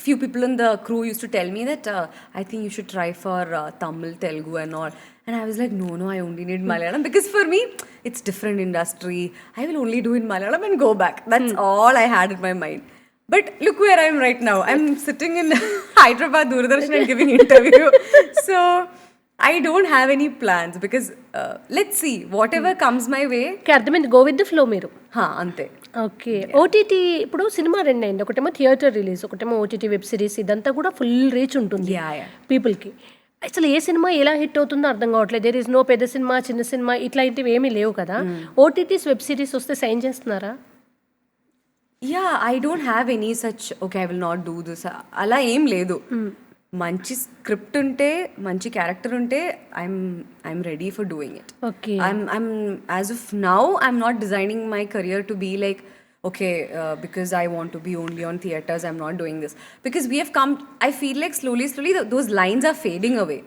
few people in the crew used to tell me that I think you should try for Tamil, Telugu and all. And I was like, no, I only need Malayalam, because for me it's different industry. I will only do in Malayalam and go back. That's all I had in my mind. But look where I am right now. I'm sitting in Hyderabad Doordarshan and giving interview. So I don't have any plans, because let's see, whatever comes my way. అర్థమైంది, go with the flow మీరు. అంతే. Okay. OTT ఇప్పుడు cinema 2 అయింది, ఒకటేమో theatre release, ఒకటేమో OTT web series, ఇదంతా కూడా full reach ఉంటుంది పీపుల్కి. అసలు ఏ సినిమా ఎలా హిట్ అవుతుందో అర్థం కావట్లేదు. దేర్ ఈజ్ నో పెద్ద సినిమా, చిన్న సినిమా ఇట్లాంటివి ఏమీ లేవు కదా. ఓటీటీస్ వెబ్ సిరీస్ వస్తే సైన్ చేస్తున్నారా? Yeah, I don't have any such, okay, I will not do this. అలా ఏం లేదు. మంచి స్క్రిప్ట్ ఉంటే, మంచి క్యారెక్టర్ ఉంటే I'm ready for doing it. Okay. I'm as of now, I'm not designing my career to be like, okay, because I want to be only on theaters, I'm not doing this. Because we have come, I feel like slowly those lines are fading away.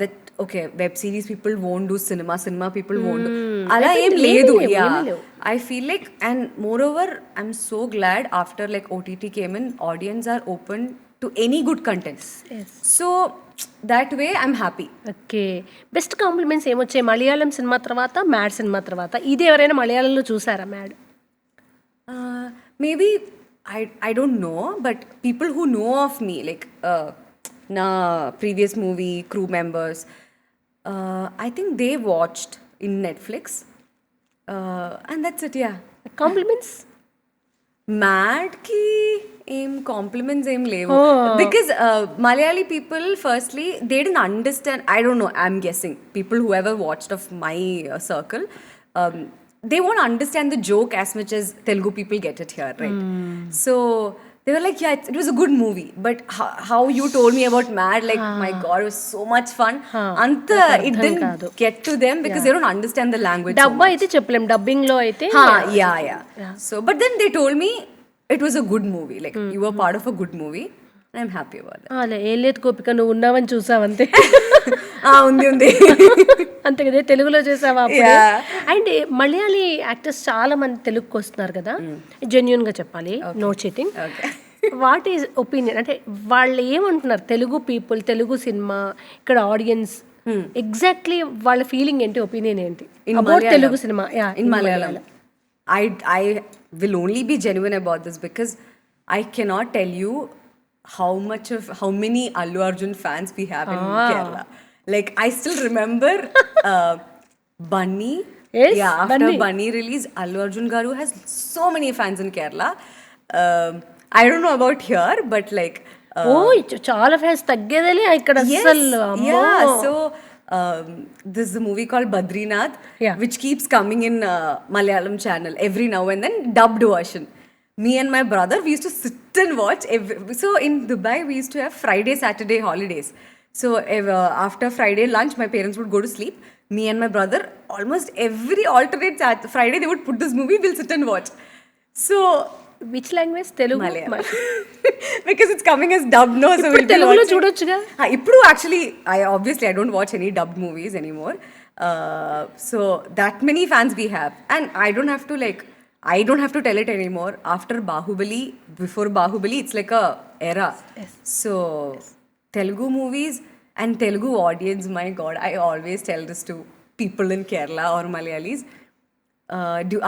That okay, web series people won't do cinema people won't do. Ala em ledu. Yeah, I feel like, and moreover, I'm so glad after like OTT came in, audience are open to any good content. Yes. So that way I'm happy. Okay. Best compliments ఏమొచ్చాయి Malayalam cinema తర్వాత, Mad cinema తర్వాత? ఇది ఎవరైనా మలయాళంలో చూసారా Mad? maybe I don't know, but people who know of me, like na previous movie crew members, I think they watched in Netflix, and that's it. Yeah. Compliments? Mad కి ఏం compliments ఏం లేవు, because Malayali people firstly they didn't understand. I don't know, I'm guessing people who ever watched of my circle, they won't understand the joke as much as Telugu people get it here, right? So they were like, yeah, it was a good movie, but how you told me about Mad, like my god, it was so much fun. Anta it didn't get to them because they don't understand the language. డబ్బా అయితే చెప్పలేం, dubbing లో అయితే Yeah. So but then they told me it was a good movie, like you were part of a good movie, and I'm happy about that. అలా ఏం లేదు గోపిక, నువ్వు ఉన్నావని చూసావంతే. ఉంది అంతే కదా, తెలుగులో చేసావా? అండ్ మలయాళీ యాక్టర్స్ చాలా మంది తెలుగుకి వస్తున్నారు కదా, జెన్యున్ గా చెప్పాలి, no cheating. What is opinion, అంటే వాళ్ళు ఏమంటున్నారు తెలుగు పీపుల్, తెలుగు సినిమా, ఇక్కడ ఆడియన్స్ ఎగ్జాక్ట్లీ వాళ్ళ ఫీలింగ్ ఏంటి, ఒపీనియన్ ఏంటి అబౌట్ తెలుగు సినిమా? In Malayalam, I will only be genuine about this because I cannot tell you how many Allu Arjun fans we have in Kerala. Like I still remember Bunny. Yes, yeah, after Bunny release, Allu Arjun garu has so many fans in Kerala. I don't know about here, but like చాలా fans తగ్గేదేలే ఇక్కడ అసలు. Yeah, so this is a movie called Badrinath, which keeps coming in Malayalam channel every now and then, dubbed version. Me and my brother, we used to sit and watch so in Dubai we used to have Friday Saturday holidays. So after Friday lunch my parents would go to sleep. Me and my brother, almost every alternate Friday they would put this movie, we'll sit and watch. So which language? Telugu? Malayalam. Because it's coming as dubbed, no, so we'll Telugulo చూడొచ్చుగా. ఇప్పుడు actually I don't watch any dubbed movies anymore. So that many fans we have, and I don't have to tell it anymore. After Bahubali, before Bahubali, it's like a era. Yes. So Telugu movies and Telugu audience, my god, I always tell this to people in Kerala or Malayalis.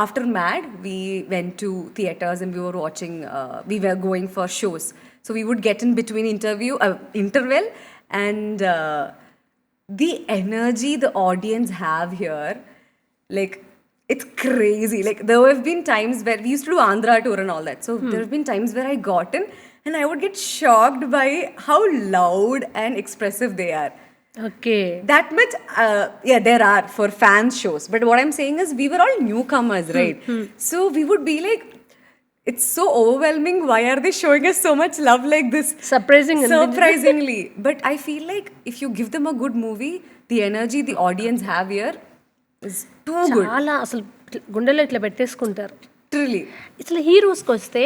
After Mad, we went to theaters and we were watching, we were going for shows. So we would get in between interval, and the energy the audience have here, like it's crazy. Like there have been times where we used to do Andhra tour and all that. So there have been times where I got in and I would get shocked by how loud and expressive they are. Okay. That much, there are for fans shows. But what I'm saying is we were all newcomers, right? So we would be like, it's so overwhelming. Why are they showing us so much love like this? Surprisingly. But I feel like if you give them a good movie, the energy the audience have here is too good. చాలా అసలు గుండెలో ఇట్లా పెట్టేసుకుంటారు. Truly. ఇట్లా హీరోస్కి వస్తే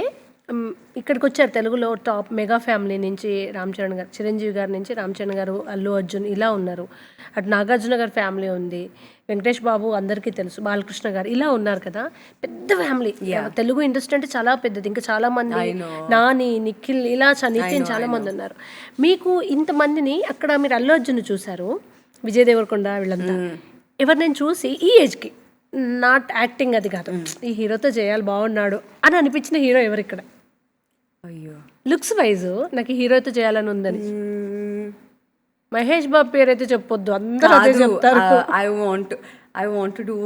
ఇక్కడికి వచ్చారు తెలుగులో top mega family నుంచి రామ్ చరణ్ గారు, చిరంజీవి గారి నుంచి రామ్ చరణ్ గారు, అల్లు అర్జున్ ఇలా ఉన్నారు. అటు నాగార్జున గారి ఫ్యామిలీ ఉంది, వెంకటేష్ బాబు అందరికీ తెలుసు, బాలకృష్ణ గారు ఇలా ఉన్నారు కదా, పెద్ద ఫ్యామిలీ. తెలుగు ఇండస్ట్రీ అంటే చాలా పెద్దది, ఇంకా చాలా మంది, నాని, నిఖిల్, ఇలా నితిన్ చాలా మంది ఉన్నారు. మీకు ఇంతమందిని అక్కడ మీరు అల్లు అర్జున్ చూశారు, విజయ్ దేవరకొండ, వీళ్ళంతా ఎవరినైనా చూసి ఈ ఏజ్కి నాట్ యాక్టింగ్ అది కాదు, ఈ హీరోతో చేయాలి బాగున్నాడు అని అనిపించిన హీరో ఎవరు ఇక్కడ? అయ్యో, లుక్స్ వైజ్ నాకు హీరోతో చేయాలని ఉందని. మహేష్ బాబు పేరు అయితే చెప్పొద్దు, అందరూ అదే చెప్తారు. I want to do,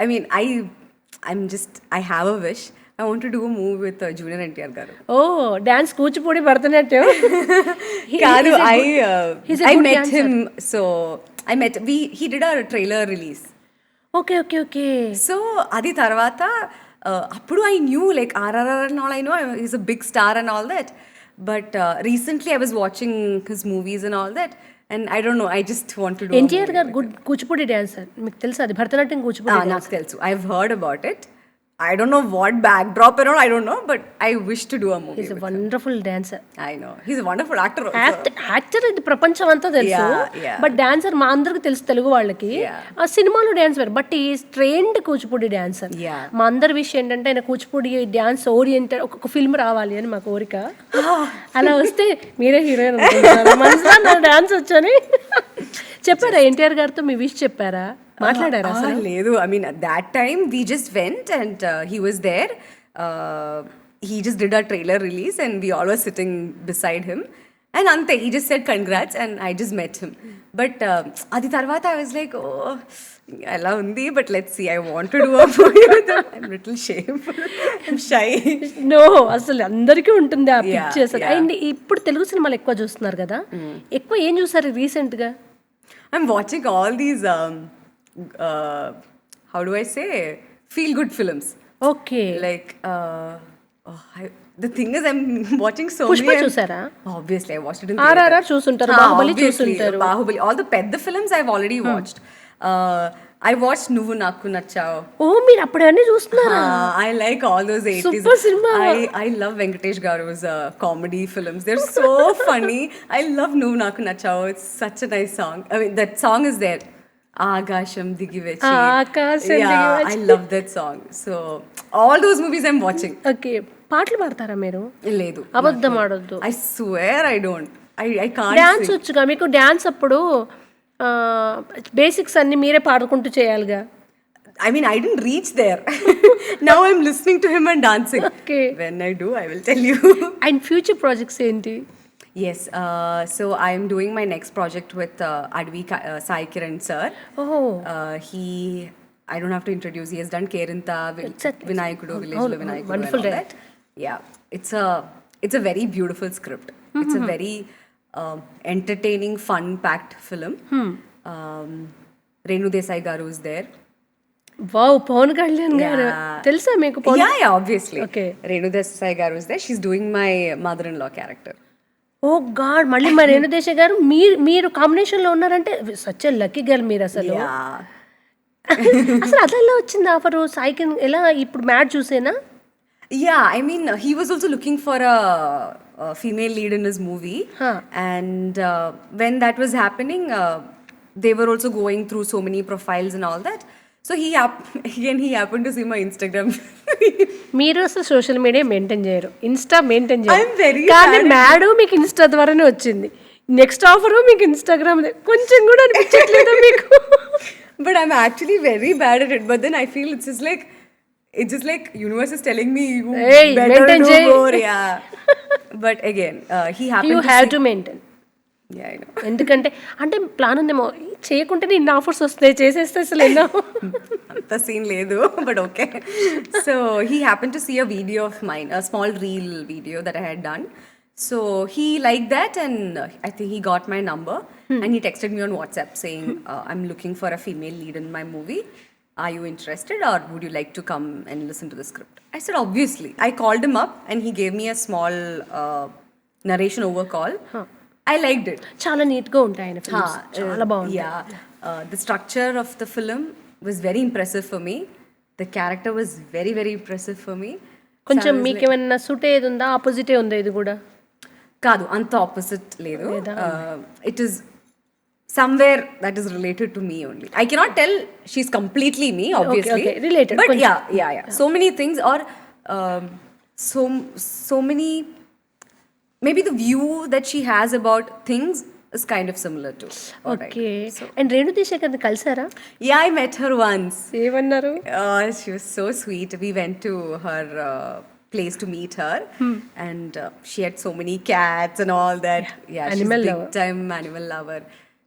I mean, I have a wish. I want to do a movie with Junior NTR garu. Oh, dance Kuchipudi Bharatanatyam కాదు. I met him, so he did a trailer release. Okay. So adi tarvata appudu I knew like RRR and all, I know he's a big star and all that, but recently I was watching his movies and all that, and I don't know, I just want to do NTR గారు good Kuchipudi dancer. మీకు తెలుసా అది? భరతనాట్యం కూచిపూడి నాకు తెలుసు, I've heard about it. I don't know what backdrop and all, I don't know, but I wish to do a movie. He's a wonderful dancer. I know. He's a wonderful actor also. Actor ఇది ప్రపంచం అంతా తెలుసు, but dancer మా అందరికి తెలుసు తెలుగు వాళ్ళకి. ఆ సినిమాలో డాన్స్ వేరు, బట్ ఈ ట్రైన్డ్ కూచిపూడి డాన్సర్. మా అందరి విషయం ఏంటంటే ఆయన కూచిపూడి డాన్స్ ఓరియంటెడ్ ఒక ఫిల్మ్ రావాలి అని మా కోరిక. అలా వస్తే మీరే హీరోయిన్ అనుకుంటున్నారు, మనసులో నా డాన్స్ వచ్చని చెప్పారా? ఎన్టీఆర్ గారితో మీ విష్ చెప్పారా, మాట్లాడారా? లేదు, I mean at that time we just went and he was there. he just did our trailer release and we all were sitting beside him. And ante, he just said congrats and I just met him. But adi tarvata I was like, oh, ela undi, but let's see, I want to do a movie with him. I'm little shameful. I'm shy. No, అసలు అందరికీ ఉంటుంది ఆ Yeah, pictures. yeah. And ఇప్పుడు తెలుగు సినిమాలు ఎక్కువ చూస్తున్నారు కదా, ఎక్కువ ఏం చూసారు రీసెంట్గా? I'm watching all these, how do I say, feel good films. Okay. Like, the thing is, I'm watching so Pushpa many. చూసారా? Obviously, I watched it in RRR theatre. చూసుంటారు, Ha, బాహుబలి obviously, చూసుంటారు. Bahubali. All the pedda films I've already watched. I watched Nuvu Naku Nachao. ఓ, మీరు అప్పుడు అన్నీ చూస్తున్నారా? I like all those 80s. Super cinema. I love Venkatesh Garu's comedy films. They're so funny. I love Nuvu Naku Nachao. It's such a nice song. I mean, that song is there. Agasham Digivechi. Agasham Yeah, Digivechi. I love that song. So, all those movies I'm watching. Okay. పాటలు పాడతారా మీరు? లేదు. అబద్ధం ఆడొద్దు. I swear I don't. I can't dance sing. వచ్చుగా మీకు? Dance అప్పుడు basics అన్ని మీరే పాడుకుంటూ చేయాలిగా. I mean, I didn't reach there. Now I'm listening to him and dancing. Okay. When I do, I will tell you. And future projects ఏంటి? Yes. So I am doing my next project with Advi Sai Kiran sir. ఓహో. I don't have to introduce. He has done Kerinta, Exactly. Vinayakudu, Village Oh, lo Vinayakudu. wonderful and all director. that. Yeah, it's a very beautiful script. It's a very entertaining, fun-packed film. Renu Desai garu is there. Wow, Pavan Kalyan garu Yeah. తెలుసా మీకు? Pavan Yeah, obviously. Okay. Renu Desai garu is there. She's doing my mother-in-law character. Oh God, మళ్ళీ మా రేణుదేశ గారు మీరు కాంబినేషన్లో ఉన్నారంటే such lucky girl మీరు అసలు. Yeah. అసలు అట్లా ఎలా వచ్చింది ఆఫరు సాయికి? ఎలా ఇప్పుడు mad చూసేనా? Yeah, I mean, he was also looking for a female lead in his movie. Huh. And when that was happening, they were also going through so many profiles and all that. So he happened to see my Instagram. మీరు అసలు social media maintain చేయరు, Insta maintain చేయరు. I'm very కానీ bad at mad మీకు Insta ద్వారానే వచ్చింది. Next offer మీకు Instagram. కొంచెం కూడా అనిపించట్లేదా మీకు? But I'm actually very bad at it. But then I feel it's just like universe is telling me you Hey, better maintain do చేయి. more. Yeah. But again, he happened you to have see. To maintain. Yeah, I know. ఎందుకంటే అంటే plan ఉందేమో, చేయకుంటేనే ఇన్ని offers వస్తాయి, చేసేస్తే అసలు ఎన్నో. అంత సీన్ లేదు, but okay. So he happen to see a video of mine, a small reel video that I had done. So he like that and I think he got my number and he texted me on WhatsApp saying I'm looking for a female lead in my movie. Are you interested or would you like to come and listen to the script? I said, obviously. I called him up and he gave me a small narration over call. I liked it. చాలా నీట్గా ఉంటాయి ఆయన films. చాలా బాగుంది. Yeah. The structure of the film was very impressive for me. The character was very, very impressive for me. కొంచెం మీకేమన్నా suit అయ్యేది ఉందా? ఆపోజిటే ఉందా ఇది కూడా? కాదు, అంత ఆపోజిట్ లేదు. It is somewhere that is related to me only. I cannot tell she's completely me, obviously. Okay, related. But yeah. So many things or so many, maybe the view that she has about things is kind of similar to. Okay. And Renu Desai గారిని కలిసారా? Yeah, I met her once. ఏమన్నారు? She was so sweet. We went to her place to meet her and she had so many cats and all that. Yeah, Animal she's lover. big time animal lover.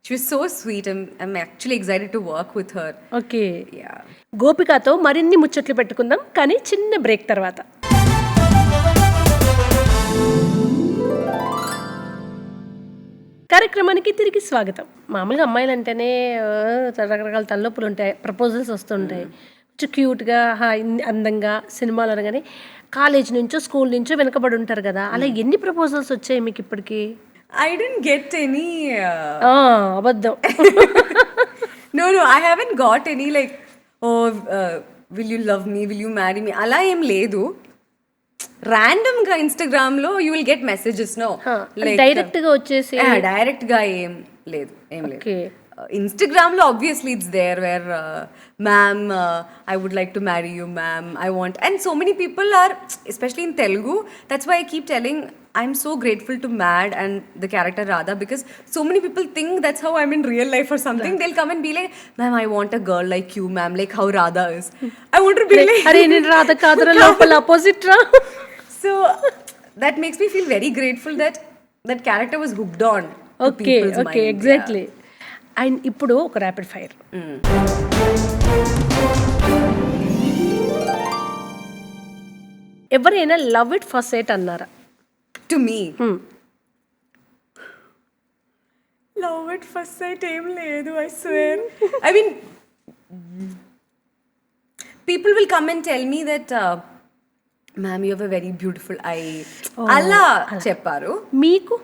She was so sweet. I'm actually excited to work with her. Okay. Yeah. గోపికతో మరిన్ని ముచ్చట్లు పెట్టుకుందాం, కానీ చిన్న break తర్వాత. కార్యక్రమానికి తిరిగి స్వాగతం. మామూలుగా అమ్మాయిలు అంటేనే రకరకాల తలనొప్పులు ఉంటాయి, ప్రపోజల్స్ వస్తుంటాయి, కొంచెం క్యూట్గా అందంగా సినిమాలు అనగానే కాలేజ్ నుంచో స్కూల్ నుంచో వెనకబడి ఉంటారు కదా, అలా ఎన్ని ప్రపోజల్స్ వచ్చాయి మీకు ఇప్పటికి? I didn't get any. అబద్ధం. No, I haven't got any like, oh, will you love me? Will you marry me? అలా ఏం లేదు. ర్యాండమ్ గా ఇన్స్టాగ్రామ్ లో you will get messages. No, direct గా వచ్చేసి డైరెక్ట్ గా ఏం లేదు. Okay. Instagram lo obviously it's there where ma'am, I would like to marry you ma'am, I want, and so many people are, especially in Telugu, that's why I keep telling I'm so grateful to Mad and the character Radha, because so many people think that's how I'm in real life or something. They'll come and be like, ma'am, I want a girl like you ma'am, like how Radha is. I want to be like, అరే నేను రాధ కాదురా, లోపల opposite రా. So that makes me feel very grateful that that character was hooked on to okay people's okay mind. Exactly. And ఇప్పుడు ఒక rapid fire. ఎవరైనా love it first sight అన్నారా? To me, love at first sight ఏం లేదు, I swear. I mean, people will come and tell me that, ma'am, you have a very beautiful eye. అలా చెప్పారు. మీకు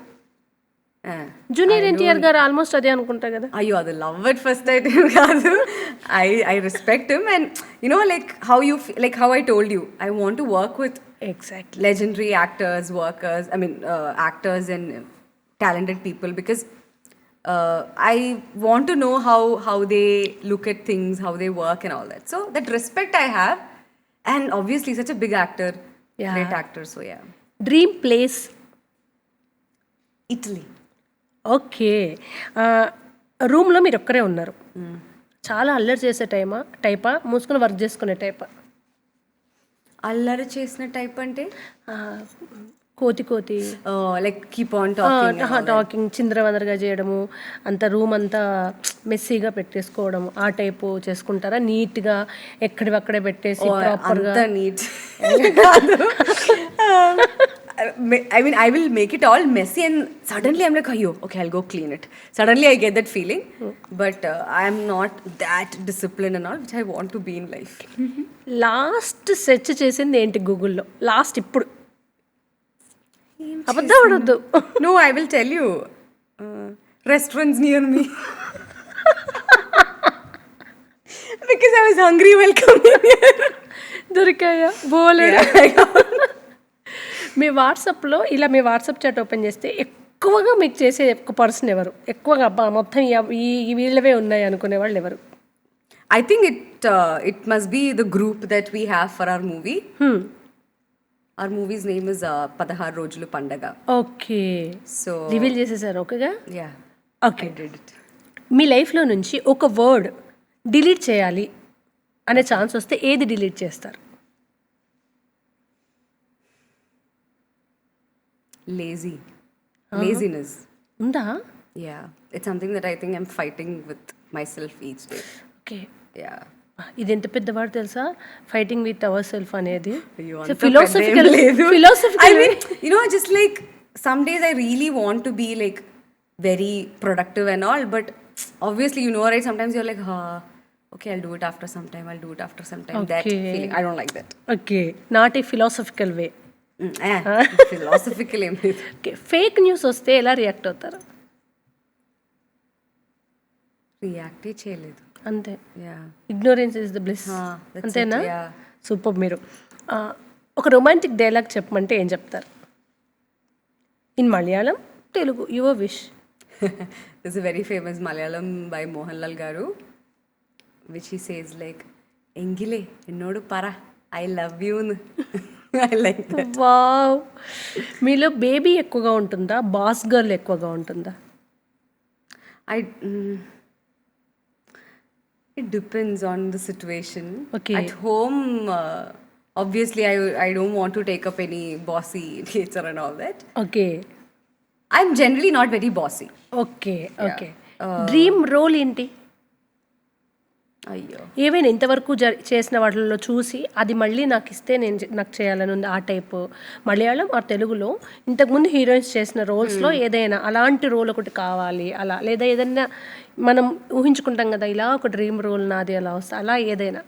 junior NTR గారు almost అదే అనుకుంటా కదా. అయ్యో, అది లవ్ at first sight ఏం కాదు. I respect him, and you know, like how I told you, I want to work with exactly. legendary actors, workers, actors and talented people, because I want to know how they look at things, how they work and all that. So that respect I have, and obviously such a big actor, Yeah. great actor. So yeah, dream place? Italy. Okay. రూమ్లో మీరు ఒక్కరే ఉన్నారు, చాలా అల్లరి చేసే టైపా మూసుకొని work చేసుకునే టైపా? అల్లరి చేసిన టైప్ అంటే కోతి like keep on talking. Talking చిందరవందరగా చేయడము, అంత రూమ్ అంతా మెస్సీగా పెట్టేసుకోవడం, ఆ టైపు చేసుకుంటారా? నీట్గా ఎక్కడివక్కడే పెట్టేసి ప్రాపర్గా? అంత neat I mean, I will make it all messy, and suddenly I'm like, oh, okay, I'll go clean it. Suddenly I get that feeling. But I'm not that disciplined and all, which I want to be in life. Last search చేసింది ఏంటి గూగుల్లో? Last ఇప్పుడు అబద్ధం అడద్దు. No, I will tell you. Restaurants near me. Because I was hungry while coming here. దొరికాయా? బోలేడు. మీ వాట్సాప్లో ఇలా మీ WhatsApp chat open చేస్తే ఎక్కువగా మీకు చేసే ఒక పర్సన్ ఎవరు? ఎక్కువగా అబ్బా మొత్తం ఈ వీళ్ళవే ఉన్నాయి అనుకునే వాళ్ళు ఎవరు? I think it must be the group that we have for our movie. Our movie's name is 16 Rojulu Pandaga. Okay. So reveal చేసేసారు ఓకేగా? yeah, okay. I did it. మీ లైఫ్లో నుంచి ఒక వర్డ్ డిలీట్ చేయాలి అనే ఛాన్స్ వస్తే ఏది డిలీట్ చేస్తారు? Laziness. ఉందా? Yeah, it's something that I think I'm fighting with myself each day. Okay. Yeah. ఇది ఎంత పెద్ద వర్డ్ తెలుసా, ఫైటింగ్ విత్ అవర్ సెల్ఫ్ అనేది. అయ్యో, అంత ఫిలాసఫికల్ పెద్ద ఏం లేదు. Philosophical. I mean, you know, just like some days I really want to be like very productive and all, but obviously, you know, right, sometimes you're like, okay, I'll do it after some time, that Okay. feeling, I don't like that. Okay, not a philosophical way. Philosophical ఏం లేదు. Okay. Fake news వస్తే ఎలా react అవుతారు? రియాక్టే చేయలేదు. అంతే. Yeah. Ignorance is the bliss. That's అంతేనా? it, yeah. Super. మీరు ఒక రొమాంటిక్ డైలాగ్ చెప్పమంటే ఏం చెప్తారు? In Malayalam, Telugu, your wish. There's a very famous Malayalam by Mohanlal Garu, which he says like, Engile, ennodu para, I love you. I like that. Wow. మీలో baby ఎక్కువగా ఉంటుందా, boss girl ఎక్కువగా ఉంటుందా? It depends on the situation. Okay. At home, obviously, I don't want to take up any bossy nature and all that. Okay. I'm generally not very bossy. Okay. Okay. Dream role ఏంటి? అయ్యో, ఏవైనా ఇంతవరకు చేసిన వాటిల్లో చూసి అది మళ్ళీ నాకు ఇస్తే నాకు చేయాలని ఉంది ఆ టైపు, మలయాళం ఆ తెలుగులో ఇంతకుముందు హీరోయిన్స్ చేసిన రోల్స్లో ఏదైనా అలాంటి రోల్ ఒకటి కావాలి అలా, లేదా ఏదైనా మనం ఊహించుకుంటాం కదా ఇలా ఒక డ్రీమ్ రోల్ నాది అలా వస్తే, అలా ఏదైనా?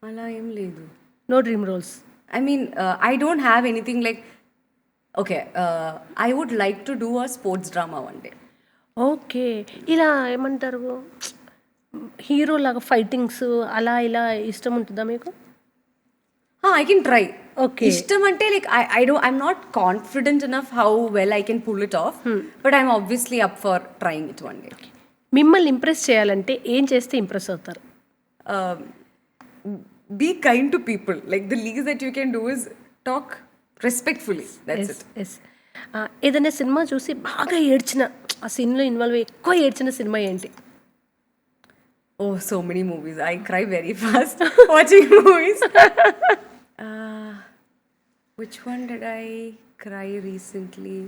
అలా ఏం లేదు. No dream roles? I mean, I don't have anything like, okay, I would like to do a sports drama one day. Okay. ఇలా ఏమంటారు, హీరో లాగా ఫైటింగ్స్ అలా ఇలా ఇష్టం ఉంటుందా మీకు? I can try. Okay. ఇష్టం అంటే like I'm not confident enough how well I can pull it off, but I'm obviously up for trying it one day. మిమ్మల్ని ఇంప్రెస్ చేయాలంటే ఏం చేస్తే ఇంప్రెస్ అవుతారు? Be kind to people. Like the least that you can do is talk respectfully. That's it. Yes. ఏదైనా సినిమా చూసి బాగా ఏడ్చిన, ఆ సీన్లో ఇన్వాల్వ్ ఎక్కువ ఏడ్చిన సినిమా ఏంటి? Oh, so many movies. I cry very fast watching movies. Which one did I cry recently?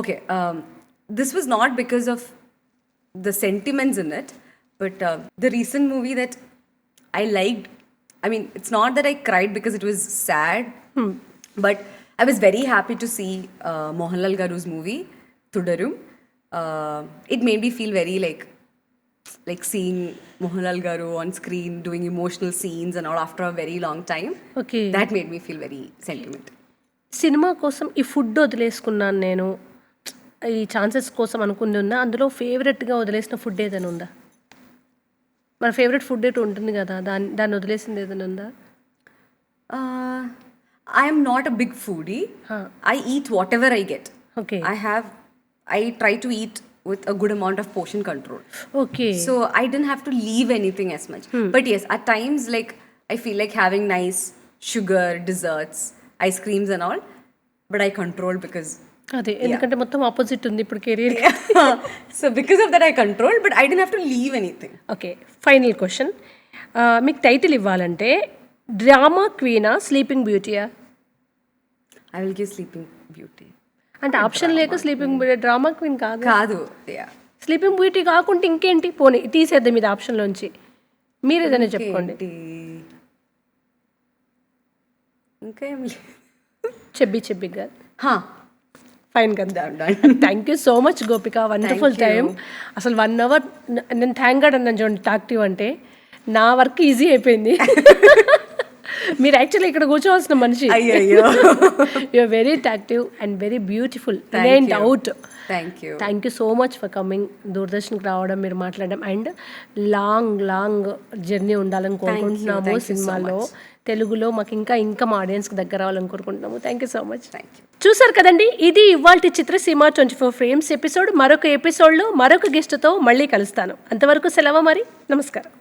Okay, this was not because of the sentiments in it, but the recent movie that I liked. I mean, it's not that I cried because it was sad, but I was very happy to see Mohanlal Garu's movie Thudarum. It made me feel very like seeing Mohanlal Garu on screen doing emotional scenes and all after a very long time. Okay, That made me feel very sentiment. Cinema కోసం ఈ food వదిలేసుకున్నాను నేను, ఈ chances కోసం అనుకుంది ఉందా? అందులో ఫేవరెట్గా వదిలేసిన food ఏదైనా ఉందా? మన ఫేవరెట్ ఫుడ్ ఏంటో ఉంటుంది కదా, దాన్ని వదిలేసింది ఏదైనా ఉందా? I am not a big foodie. I eat whatever I get. Okay I try to eat with a good amount of portion control. Okay So I didn't have to leave anything as much. But yes, at times like I feel like having nice sugar, desserts, ice creams and all. But I control because అదే, ఎందుకంటే మొత్తం opposite ఉంది ఇప్పుడు career. so because of that I control, but I didn't have to leave anything. Okay, final question. మీకు title ఇవ్వాలంటే drama క్వీనా, sleeping బ్యూటీయా? I will give Sleeping Beauty. అంటే ఆప్షన్ లేక స్లీపింగ్ బ్యూటీ, డ్రామా క్వీన్ కాదు. కాదు, yeah. స్లీపింగ్ బ్యూటీ కాకుంటే ఇంకేంటి? పోనీ తీసేద్దాం ఇది ఆప్షన్లోంచి, మీరు ఏదైనా చెప్పుకోండి. ఇంకా ఏం లేదు. చెబ్బి గారు. ఫైన్ కదా. Thank you so much Gopika, wonderful time. అసలు 1 hour నేను థ్యాంక్ గాడ్ అన్నాను చూడండి, టాక్టివ్ అంటే నా వర్క్ ఈజీ అయిపోయింది. మీరు యాక్చువల్లీ ఇక్కడ కూర్చోవాల్సిన మనిషి. అయ్యో, you're very talkative and very beautiful, ఇదేం doubt. Thank you so much for coming, దూరదర్శన్కి రావడం, మీరు మాట్లాడడం, అండ్ లాంగ్ జర్నీ ఉండాలని కోరుకుంటున్నాము సినిమాలో. తెలుగులో మాకు ఇంకా మా ఆడియన్స్కి దగ్గర అవ్వాలని కోరుకుంటున్నాము. Thank you so much. చూసారు కదండి, ఇది ఇవాల్టి చిత్రసీమ 24 ఫ్రేమ్స్ ఎపిసోడ్. మరొక ఎపిసోడ్లో మరొక గెస్ట్తో మళ్ళీ కలుస్తాను. అంతవరకు సెలవు మరి, నమస్కారం.